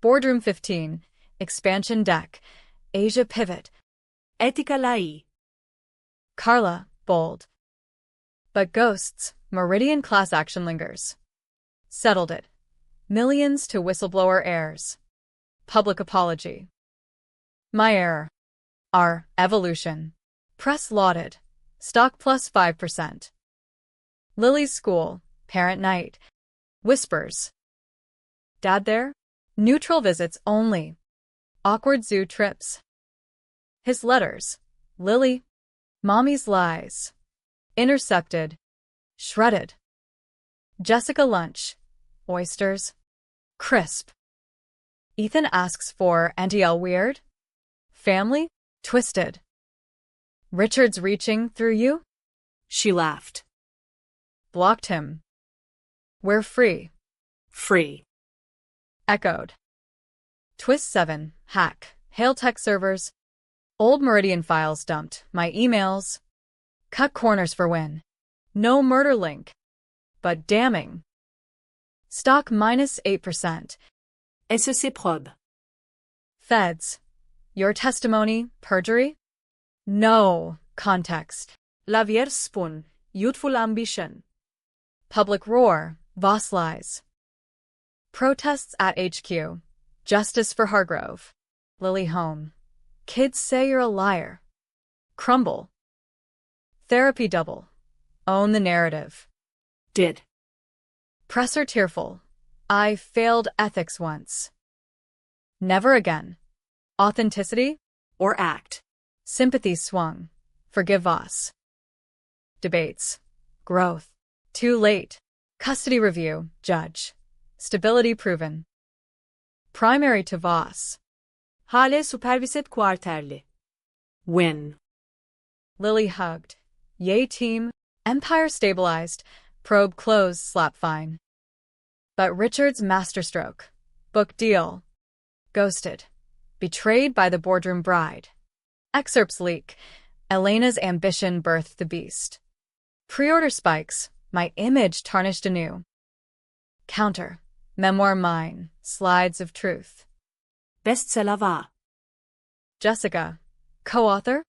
Boardroom 15. Expansion deck. Asia pivot. Etica lai. Carla, bold. But ghosts, Meridian class action lingers. Settled it. Millions to whistleblower heirs. Public apology. My error. Our evolution. Press lauded. Stock plus 5%. Lily's school, parent night. Whispers. Dad there? Neutral visits only. Awkward zoo trips. His letters. Lily. Mommy's lies. Intercepted. Shredded. Jessica lunch. Oysters. Crisp. Ethan asks for Auntie weird? Family? Twisted. Richard's reaching through you? She laughed. Blocked him. We're free. Free. Echoed. Twist 7. Hack. Hail Tech servers. Old Meridian files dumped. My emails. Cut corners for win. No murder link. But damning. Stock minus 8%. SEC probe. Feds. Your testimony, perjury? No. Context. Lavier spoon. Youthful ambition. Public roar. Voss lies. Protests at HQ. Justice for Hargrove. Lily home. Kids say you're a liar. Crumble. Therapy double. Own the narrative. Did. Presser tearful. I failed ethics once. Never again. Authenticity? Or act. Sympathy swung. Forgive us. Debates. Growth. Too late. Custody review. Judge. Stability proven. Primary to Voss. Hale superviset kuarterli. Win. Lily hugged. Yay team. Empire stabilized. Probe closed. Slap fine. But Richard's masterstroke. Book deal. Ghosted. Betrayed by the boardroom bride. Excerpts leak. Elena's ambition birthed the beast. Pre-order spikes. My image tarnished anew. Counter. Memoir mine. Slides of truth. Bestseller war. Jessica. Co-author?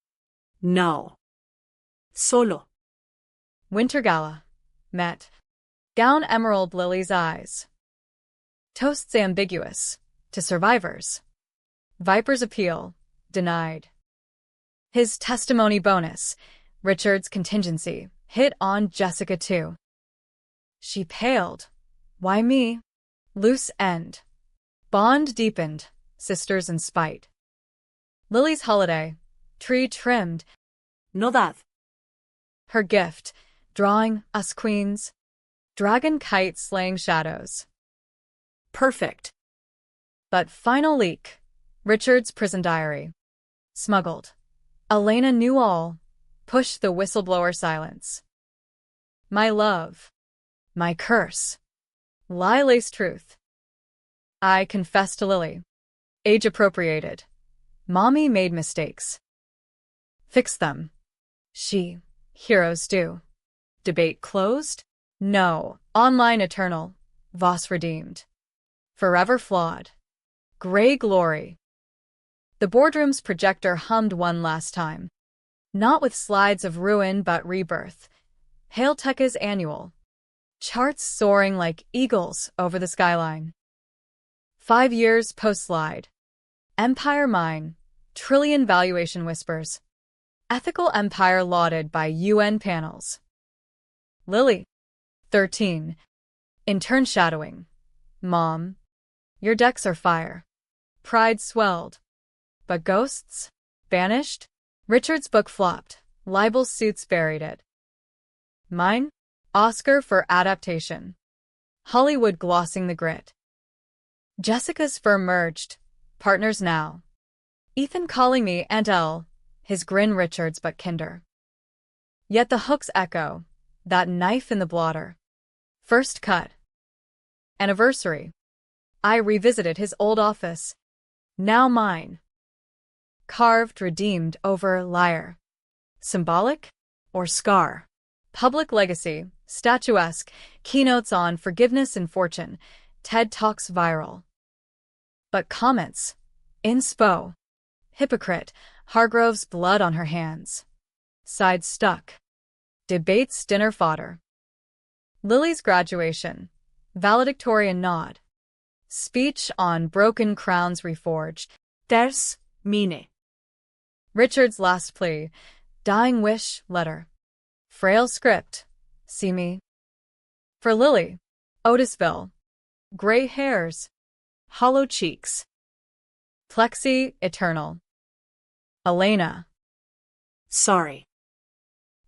No. Solo. Winter Gala. Met. Gown emerald Lily's eyes. Toasts ambiguous. To survivors. Viper's appeal. Denied. His testimony bonus. Richard's contingency. Hit on Jessica too. She paled. Why me? Loose end. Bond deepened. Sisters in spite. Lily's holiday. Tree trimmed. Nodad. Her gift, drawing us queens. Dragon kite slaying shadows. Perfect. But final leak. Richard's prison diary. Smuggled. Elena knew all. Pushed the whistleblower silence. My love. My curse. Lie-laced truth. I confessed to Lily. Age appropriated. Mommy made mistakes. Fix them. She. Heroes do. Debate closed? No. Online eternal. Voss redeemed. Forever flawed. Gray glory. The boardroom's projector hummed one last time. Not with slides of ruin but rebirth. Hail Tekka's annual. Charts soaring like eagles over the skyline. 5 years post-slide. Empire mine. Trillion valuation whispers. Ethical empire lauded by UN panels. Lily. 13. Intern shadowing. Mom. Your decks are fire. Pride swelled. But ghosts? Banished? Richard's book flopped. Libel suits buried it. Mine? Oscar for adaptation. Hollywood glossing the grit. Jessica's firm merged. Partners now. Ethan calling me Aunt Elle. His grin Richard's but kinder. Yet the hooks echo. That knife in the blotter. First cut. Anniversary. I revisited his old office. Now mine. Carved, redeemed over liar. Symbolic? Or scar? Public legacy, statuesque, keynotes on forgiveness and fortune, TED Talks viral. But comments. Inspo. Hypocrite, Hargrove's blood on her hands. Side stuck. Debates dinner fodder. Lily's graduation. Valedictorian nod. Speech on broken crowns reforged. Ters mine. Richard's last plea. Dying wish letter. Frail script. See me. For Lily. Otisville. Gray hairs. Hollow cheeks. Plexi eternal. Elena. Sorry.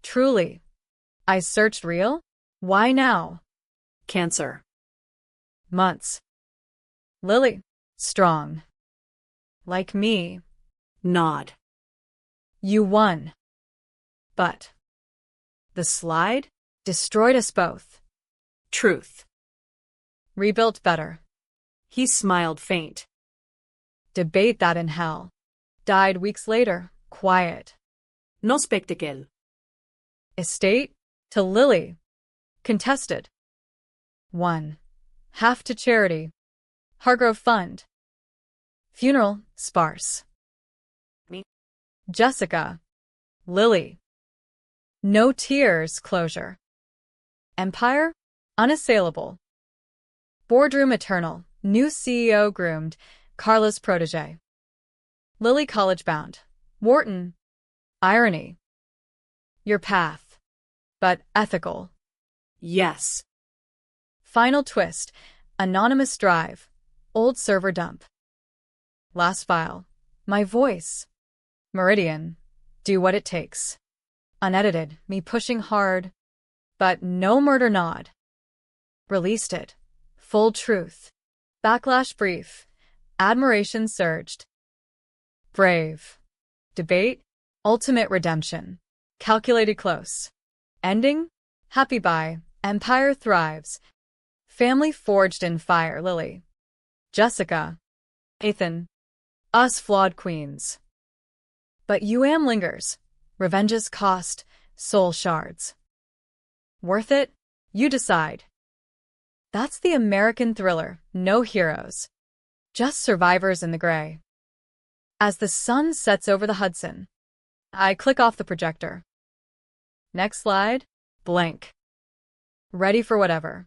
Truly. I searched real? Why now? Cancer. Months. Lily. Strong. Like me. Nod. You won. But the slide destroyed us both. Truth. Rebuilt better. He smiled faint. Debate that in hell. Died weeks later, quiet. No spectacle. Estate to Lily. Contested. 1. Half to charity. Hargrove Fund. Funeral, sparse. Me. Jessica. Lily. No tears, closure. Empire, unassailable. Boardroom eternal, new CEO groomed, Carla's protege. Lily college bound. Wharton. Irony. Your path. But ethical. Yes. Final twist. Anonymous drive. Old server dump. Last file. My voice. Meridian. Do what it takes. Unedited. Me pushing hard. But no murder nod. Released it. Full truth. Backlash brief. Admiration surged. Brave. Debate. Ultimate redemption. Calculated close. Ending. Happy by. Empire thrives. Family forged in fire. Lily. Jessica. Ethan. Us flawed queens. But UAM lingers. Revenge's cost. Soul shards. Worth it? You decide. That's the American thriller. No heroes. Just survivors in the gray. As the sun sets over the Hudson, I click off the projector. Next slide. Blank. Ready for whatever.